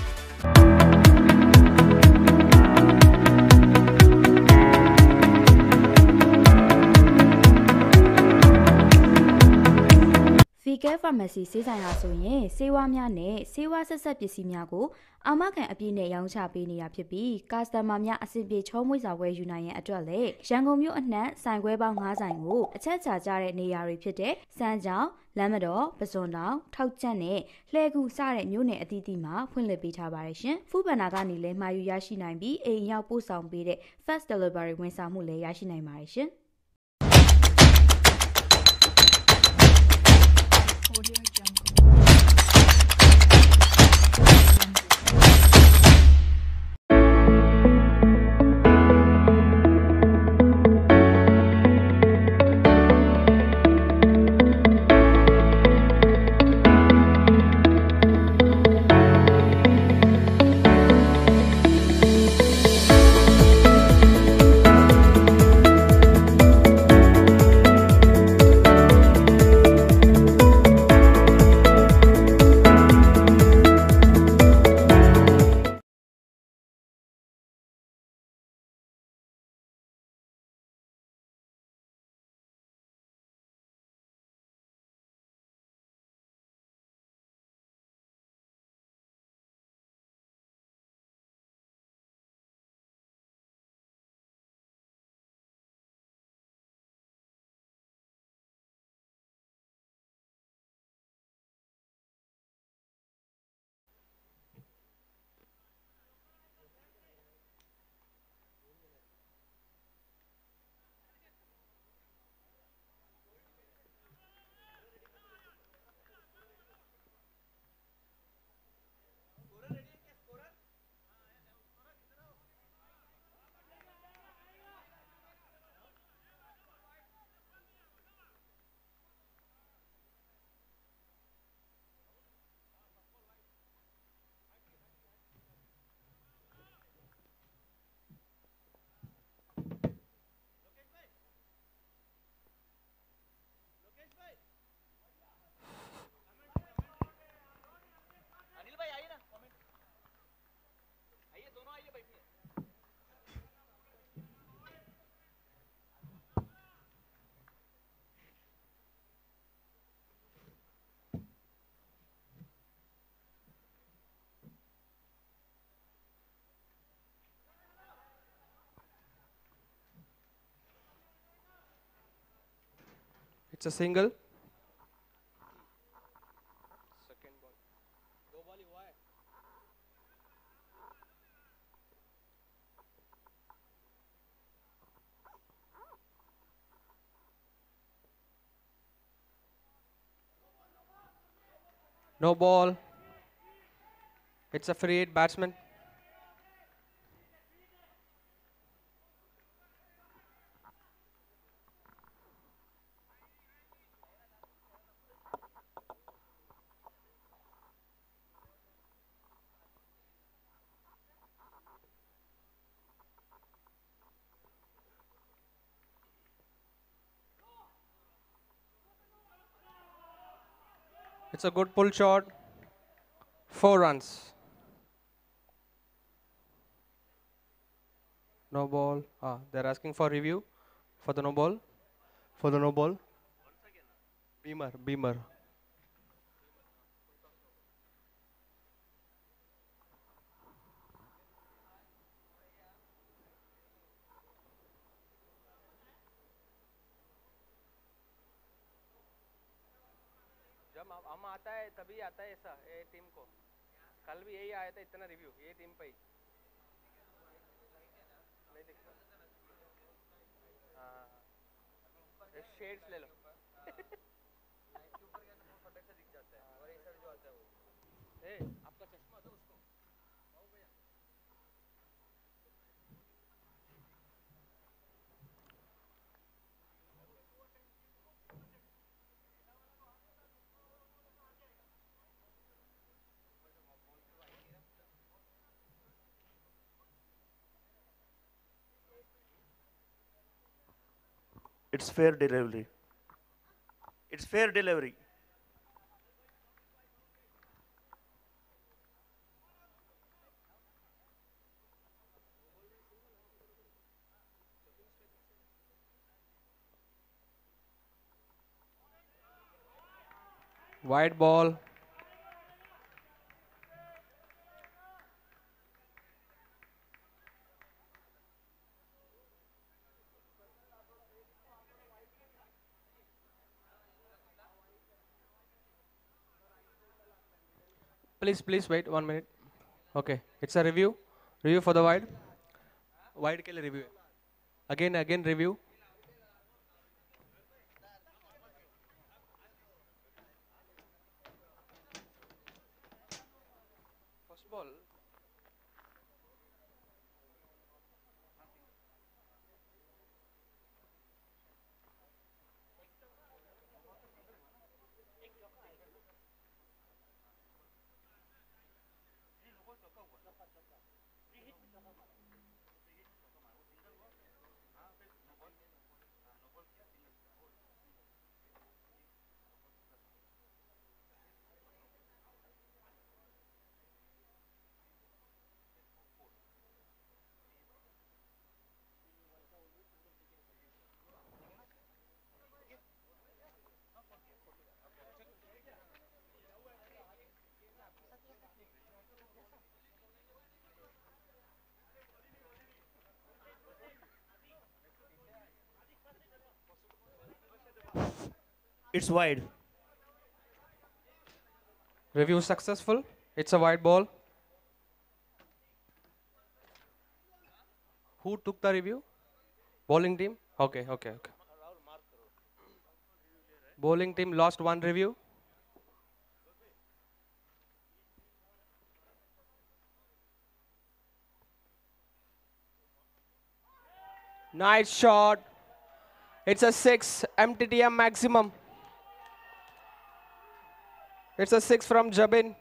Vegan Pharmacy ဆေးဆိုင်ဟာဆိုရင်ဆေးဝါးများနဲ့ဆေးဝါးဆက်ဆက်ပစ္စည်းများကိုအာမခံအပြည့်နဲ့ရောင်းချပေးနေတာဖြစ်ပြီးကာစတမာများအဆင်ပြေချောမွေ့စွာဝယ်ယူနိုင်ရန်အတွက်လည်းရန်ကုန်မြို့အနှံ့ဆိုင်ခွဲပေါင်း9ဆိုင်ကိုအချက်ချာကြတဲ့နေရာတွေဖြစ်တဲ့စမ်းချောင်းလမ်းမတော်ပဇွန်တောင်ထောက်ကျက်နဲ့လှဲကူစတဲ့မြို့နယ်အသီးသီးမှာဖွင့်လှစ်ပေးထားပါတယ်ရှင်ဖူးဘန်နာကနေလည်းမှာယူရရှိနိုင်ပြီးအိမ်ရောက်ပို့ဆောင်ပေးတဲ့ fast delivery ဝန်ဆောင်မှုလည်းရရှိနိုင်ပါတယ်ရှင်It's a single. Second ball. दो ball ही हुआ है. No ball. It's a free hit batsman. It's a good pull shot. 4 runs. No ball. They're asking for review for the no ball. For the no ball. Beamer. जब हम आता है तभी आता है ऐसा ये टीम को कल भी यही आया था इतना रिव्यू ये टीम पे ही नहीं दिखता हाँ शेड्स ले लो फटक से दिख जाता है और ये सर जो आता है वो आपका चश्मा दो उसको It's fair delivery. It's fair delivery. Wide ball. Please wait 1 minute. Okay, it's a review. Review for the wide. Wide ke liye review. Again review. First ball. It's wide. Review successful. It's a wide ball. Who took the review? Bowling team? Okay. Bowling team lost 1 review. Nice shot. It's a 6 MTTM maximum. It's a 6 from Jabin.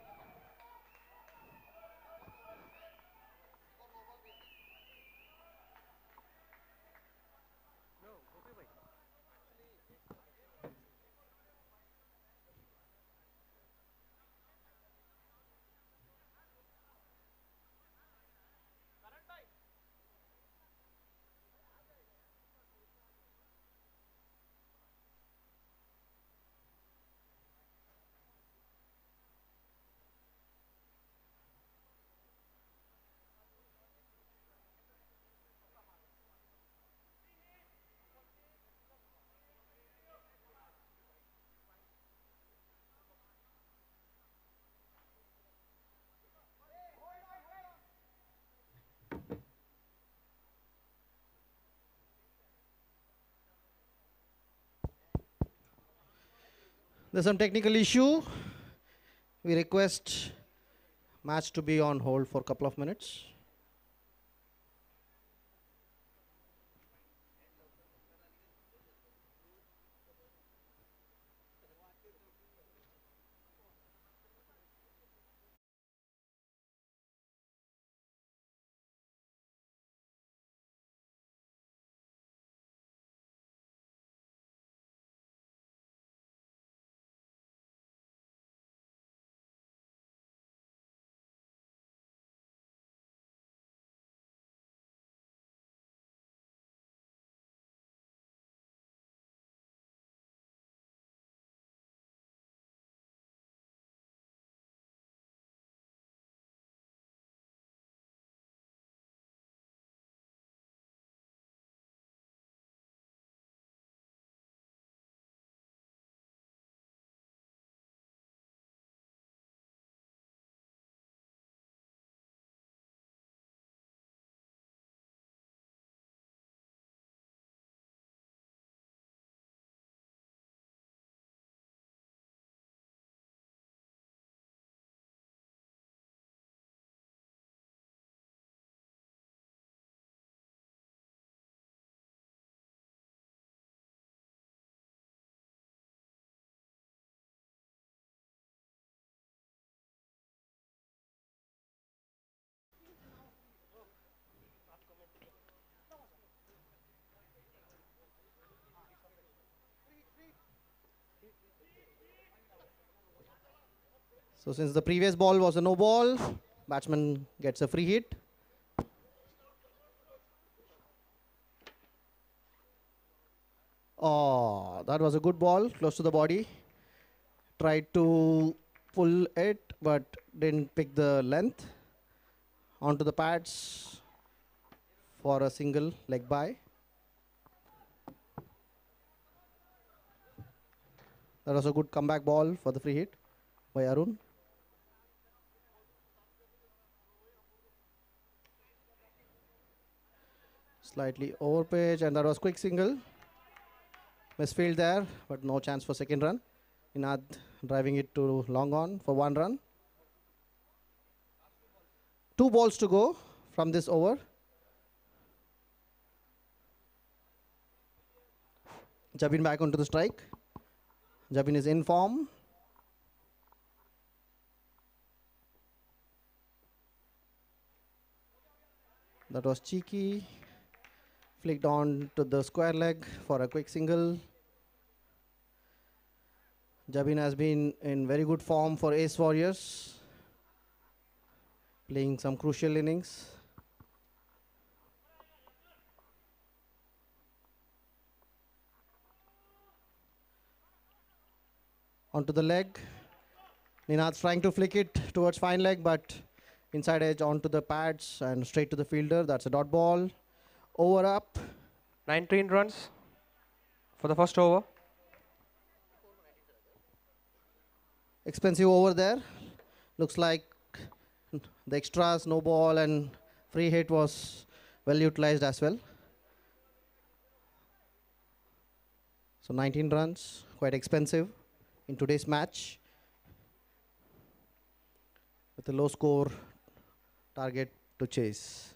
There's some technical issue. We request match to be on hold for a couple of minutes. So since the previous ball was a no ball, batsman gets a free hit. Oh, that was a good ball, close to the body. Tried to pull it, but didn't pick the length. Onto the pads for a single leg bye. That was a good comeback ball for the free hit by Arun. Slightly over pitch, and that was quick single. Misfield there, but no chance for second run. Ninad driving it to long on for 1 run. 2 balls to go from this over. Jabin back onto the strike. Jabin is in form. That was cheeky. Flicked on to the square leg for a quick single. Jabin has been in very good form for Ace Warriors, playing some crucial innings. Onto the leg. Ninad's trying to flick it towards fine leg, but inside edge onto the pads and straight to the fielder. That's a dot ball. Over up. 19 runs for the first over. Expensive over there. Looks like the extras, no ball and free hit was well utilized as well. So 19 runs, quite expensive in today's match, with a low score target to chase.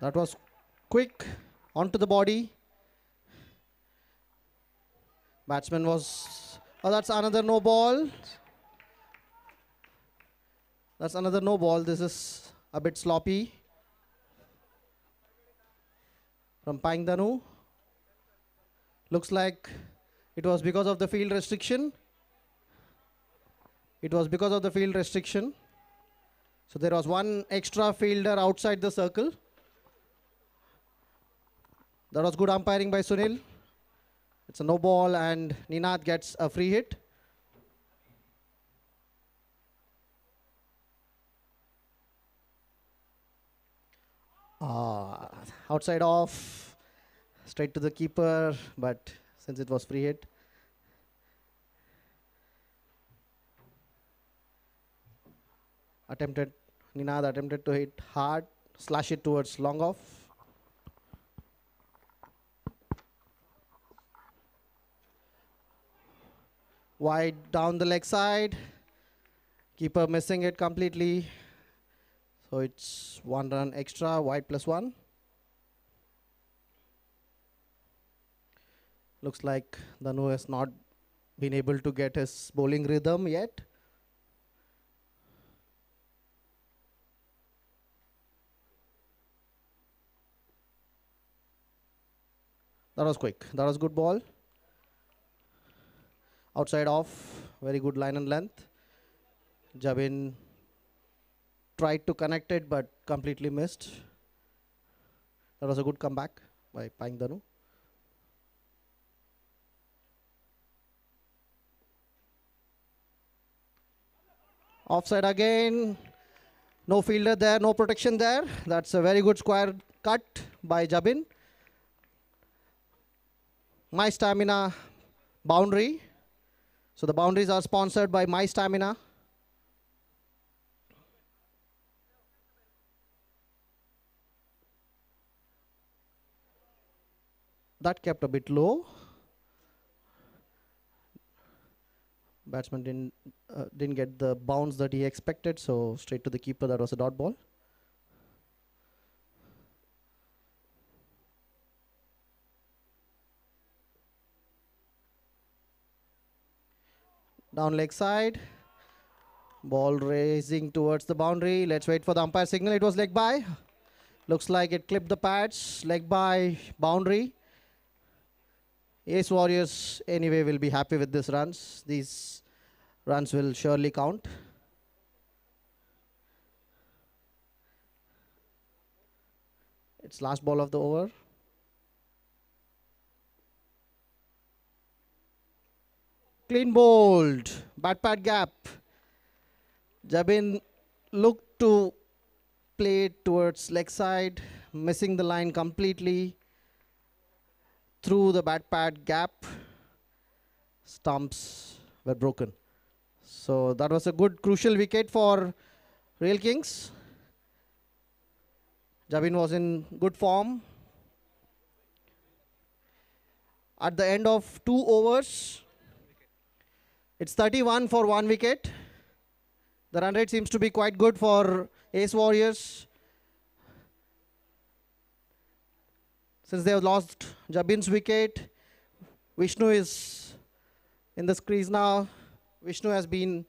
That was quick, onto the body. Batsman was, oh, that's another no ball. That's another no ball. This is a bit sloppy from Paingdanu. Looks like it was because of the field restriction. It was because of the field restriction. So there was one extra fielder outside the circle. That was good umpiring by Sunil. It's a no ball and Ninad gets a free hit. Outside off, straight to the keeper, but since it was free hit. Ninad attempted to hit hard, slash it towards long off. Wide down the leg side. Keeper missing it completely. So it's 1 run extra, wide +1. Looks like Danu has not been able to get his bowling rhythm yet. That was quick. That was good ball. Outside off, very good line and length. Jabin tried to connect it but completely missed. That was a good comeback by Paingdanu. Offside again. No fielder there, no protection there. That's a very good square cut by Jabin. My Stamina boundary. So the boundaries are sponsored by My Stamina. That kept a bit low. Batsman didn't get the bounce that he expected, so straight to the keeper. That was a dot ball. Down leg side. Ball racing towards the boundary. Let's wait for the umpire signal. It was leg by. Looks like it clipped the pads. Leg by, boundary. Ace Warriors anyway will be happy with these runs. These runs will surely count. It's last ball of the over. Clean bowled. Bat pad gap. Jabin looked to play it towards leg side, missing the line completely. Through the bat pad gap, stumps were broken. So that was a good crucial wicket for Real Kings. Jabin was in good form. At the end of 2 overs, it's 31 for 1 wicket. The run rate seems to be quite good for Ace Warriors. Since they have lost Jabin's wicket, Vishnu is in the crease now. Vishnu has been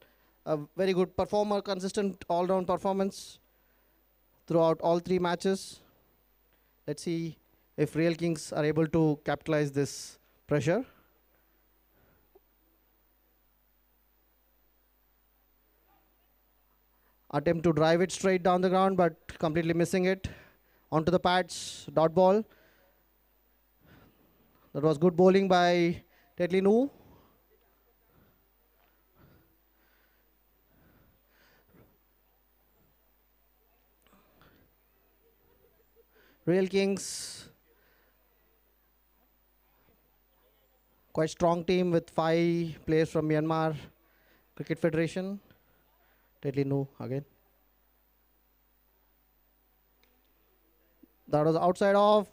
a very good performer, consistent all-round performance throughout all 3 matches. Let's see if Real Kings are able to capitalize this pressure. Attempt to drive it straight down the ground, but completely missing it. Onto the pads, dot ball. That was good bowling by Tetley Nu. Real Kings, quite strong team with 5 players from Myanmar Cricket Federation. Tetley Nu again. That was outside off.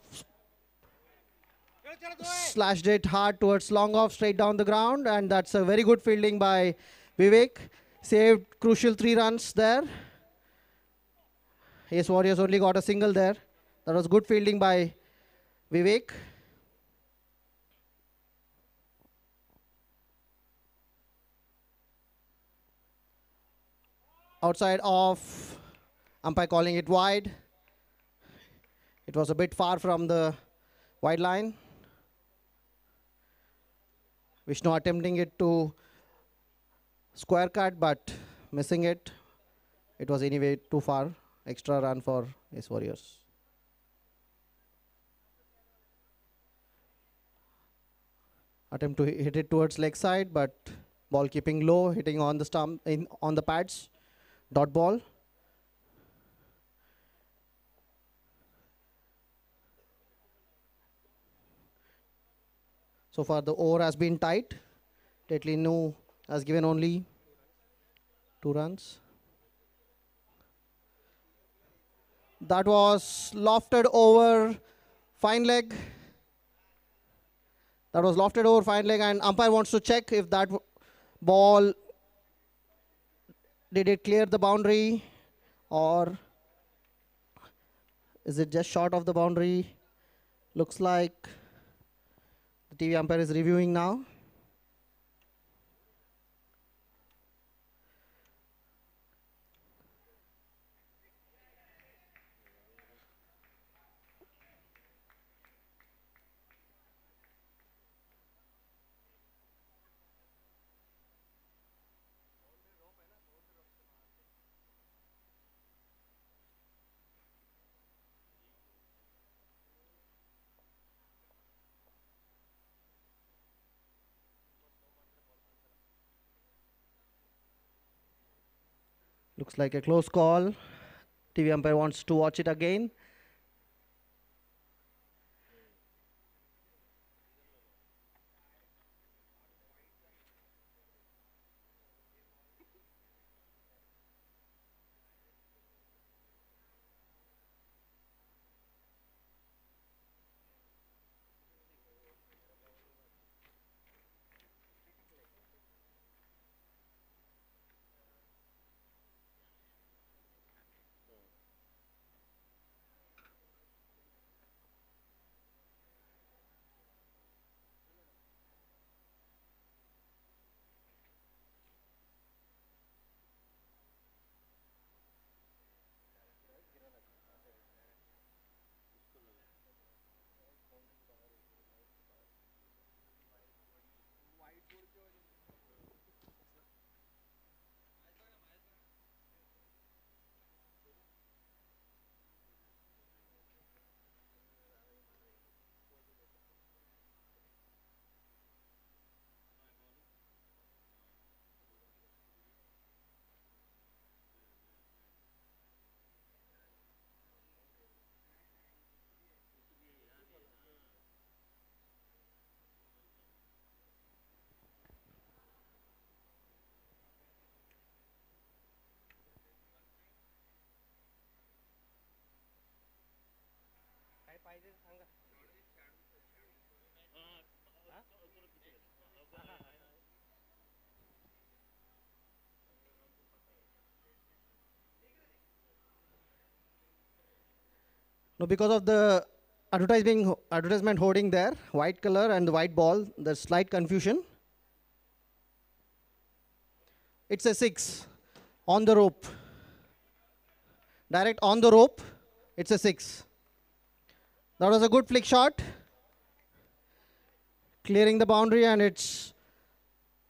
Slashed it hard towards long off, straight down the ground, and that's a very good fielding by Vivek. Saved crucial 3 runs there. Ace Warriors only got a single there. That was good fielding by Vivek. Outside off, umpire calling it wide. It was a bit far from the wide line. Vishnu attempting it to square cut, but missing it. It was anyway too far. Extra run for Ace Warriors. Attempt to hit it towards leg side, but ball keeping low, hitting on the stump on the pads. Dot ball. So far the over has been tight. Tetley Nu has given only 2 runs. That was lofted over fine leg. That was lofted over fine leg, and umpire wants to check if that ball, did it clear the boundary or is it just short of the boundary? Looks like the TV umpire is reviewing now. Looks like a close call. TV umpire wants to watch it again. Now, because of the advertisement hoarding there, white color and the white ball, there's slight confusion. It's a 6 on the rope. Direct on the rope, it's a 6. That was a good flick shot. Clearing the boundary, and it's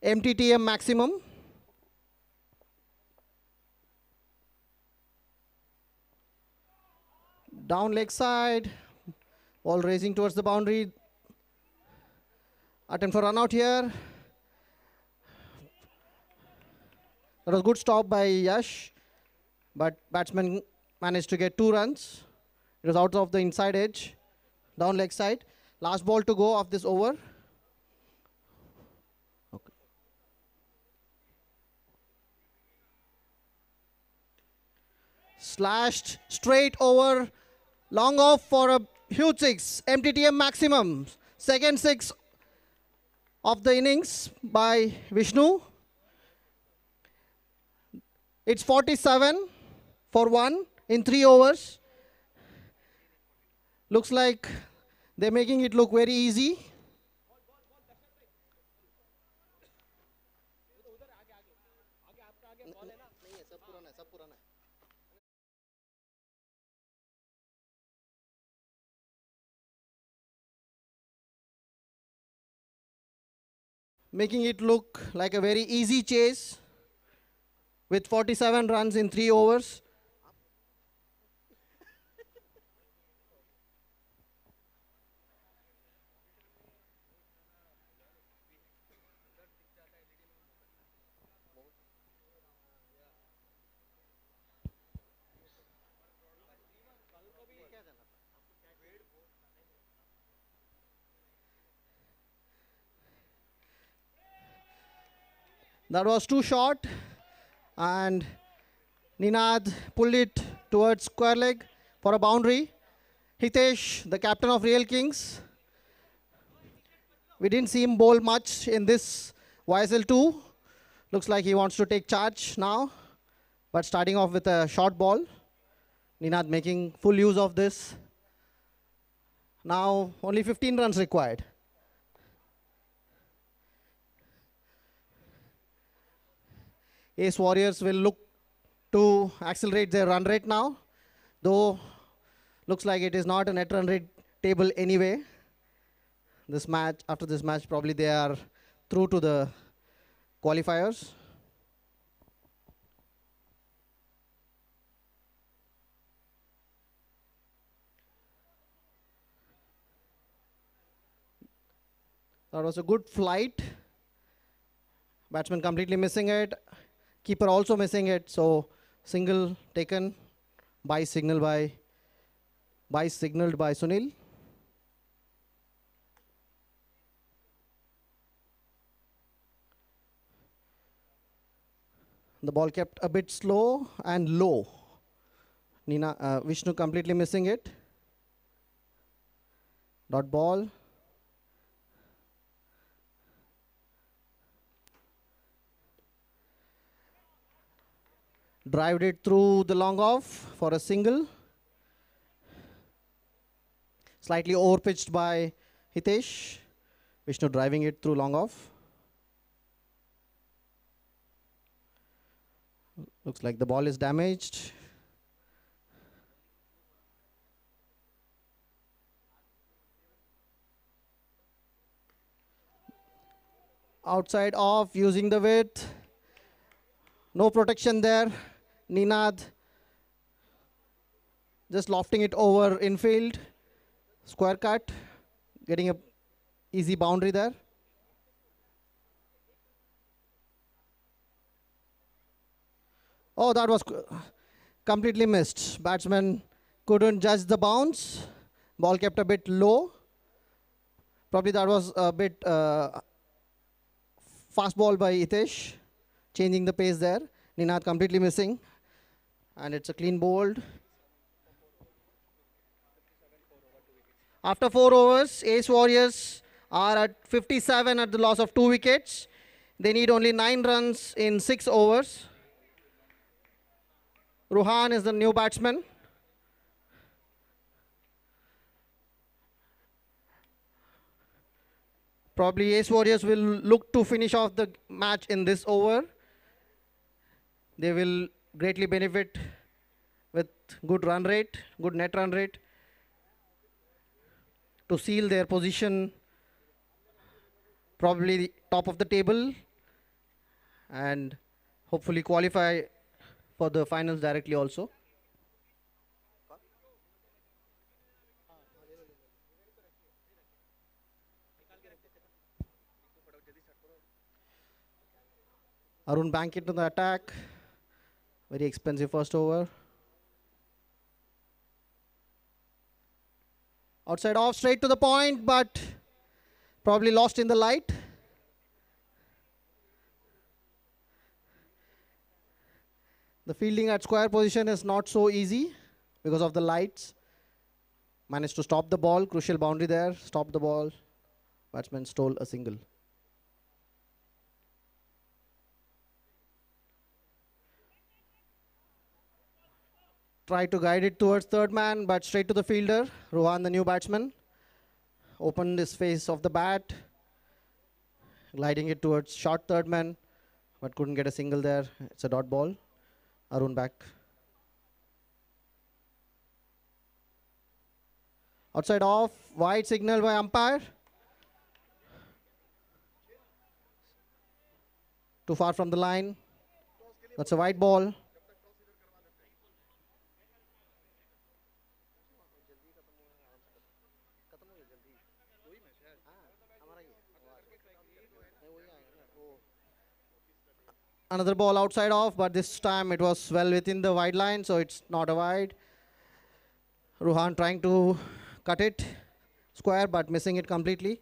MTTM maximum. Down leg side, ball racing towards the boundary. Attempt for run out here. That was good stop by Yash, but batsman managed to get 2 runs. It was out of the inside edge, down leg side. Last ball to go of this over. Okay. Slashed straight over, long off for a huge 6, MTTM maximum. Second 6 of the innings by Vishnu. It's 47 for 1 in 3 overs. Looks like they're making it look very easy. Making it look like a very easy chase with 47 runs in 3 overs. That was too short, and Ninad pulled it towards square leg for a boundary. Hitesh, the captain of Real Kings. We didn't see him bowl much in this YSL2. Looks like he wants to take charge now, but starting off with a short ball. Ninad making full use of this. Now only 15 runs required. Ace Warriors will look to accelerate their run rate now, though looks like it is not a net run rate table anyway. This match, after this match, probably they are through to the qualifiers. That was a good flight. Batsman completely missing it. Keeper also missing it. So single taken, signaled by Sunil. The ball kept a bit slow and low. Vishnu completely missing it. Dot ball. Drived it through the long off for a single. Slightly overpitched by Hitesh. Vishnu driving it through long off. Looks like the ball is damaged. Outside off, using the width. No protection there. Ninad just lofting it over infield. Square cut. Getting a easy boundary there. Oh, that was completely missed. Batsman couldn't judge the bounce. Ball kept a bit low. Probably that was a bit fast ball by Hitesh. Changing the pace there. Ninad completely missing. And it's a clean bowled. After 4 overs, Ace Warriors are at 57 at the loss of 2 wickets. They need only 9 runs in 6 overs. Ruhan is the new batsman. Probably Ace Warriors will look to finish off the match in this over. They will greatly benefit with good run rate, good net run rate, to seal their position probably the top of the table and hopefully qualify for the finals directly also. Arun Bank into the attack. Very expensive first over. Outside off, straight to the point, but probably lost in the light. The fielding at square position is not so easy because of the lights. Managed to stop the ball, crucial boundary there, stop the ball. Batsman stole a single. Try to guide it towards third man, but straight to the fielder. Rohan, the new batsman, opened his face of the bat, gliding it towards short third man, but couldn't get a single there. It's a dot ball. Arun back. Outside off, wide signal by umpire. Too far from the line. That's a wide ball. Another ball outside off, but this time it was well within the wide line, so it's not a wide. Rohan trying to cut it square, but missing it completely.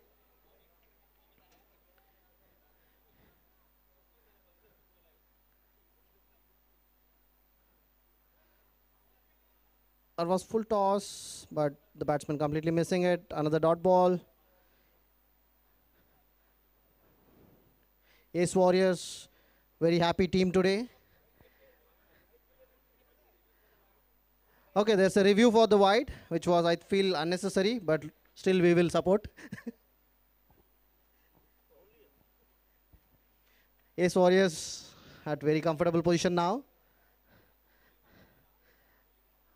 That was full toss, but the batsman completely missing it. Another dot ball. Ace Warriors, very happy team today. Okay, there's a review for the wide, which was, I feel, unnecessary, but still we will support. Ace Warriors at very comfortable position now.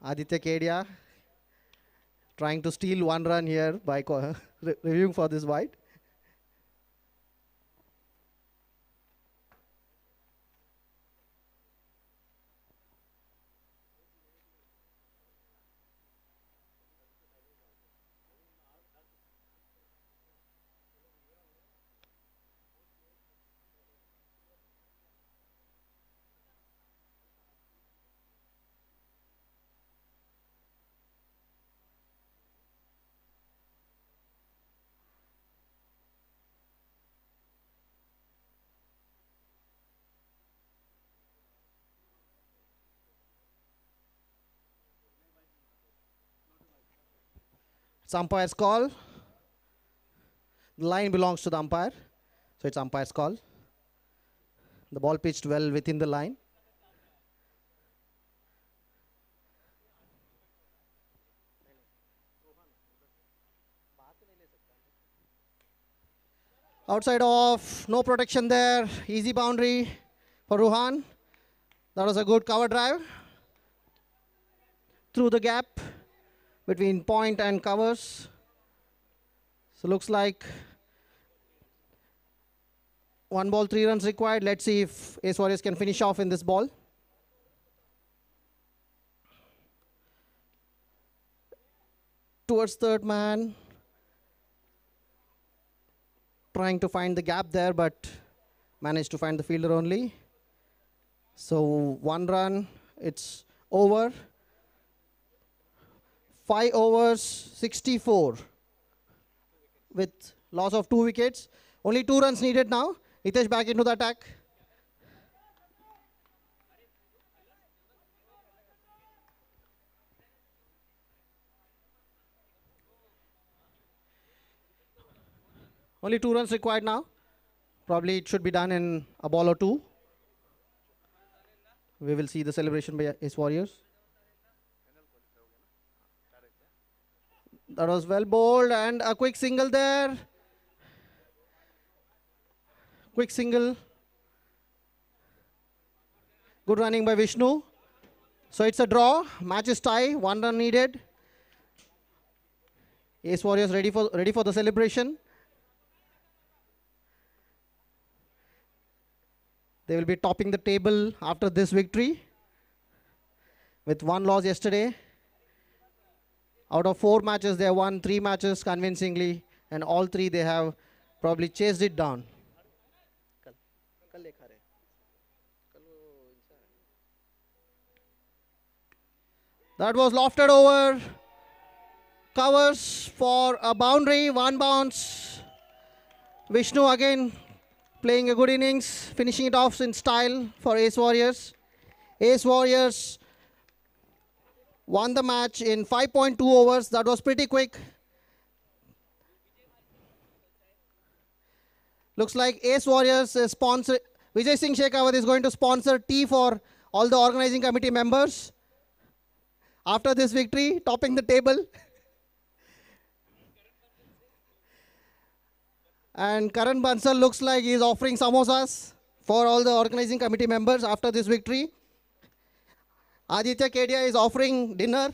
Aditya Kedia trying to steal one run here by reviewing for this wide. It's umpire's call. The line belongs to the umpire, so it's umpire's call. The ball pitched well within the line. Outside off, no protection there. Easy boundary for Rohan. That was a good cover drive through the gap between point and covers. So looks like 1 ball, 3 runs required. Let's see if Ace Warriors can finish off in this ball. Towards third man. Trying to find the gap there, but managed to find the fielder only. So 1 run, it's over. 5 overs, 64 with loss of 2 wickets. Only 2 runs needed now. Hitesh back into the attack. Only 2 runs required now. Probably it should be done in a ball or 2. We will see the celebration by Ace Warriors. That was well bowled and a quick single there. quick single. Good running by Vishnu. So it's a draw. Match is tie. 1 run needed. Ace Warriors ready for the celebration. They will be topping the table after this victory. With 1 loss yesterday. Out of 4 matches, they have won 3 matches convincingly. And all 3 they have probably chased it down. That was lofted over. Covers for a boundary. 1 bounce. Vishnu again playing a good innings. Finishing it off in style for Ace Warriors. Ace Warriors won the match in 5.2 overs. That was pretty quick. Looks like Ace Warriors is sponsor. Vijay Singh Shekhawat is going to sponsor tea for all the organizing committee members. After this victory, topping the table. And Karan Bansal looks like he is offering samosas for all the organizing committee members after this victory. Aditya Kedia is offering dinner.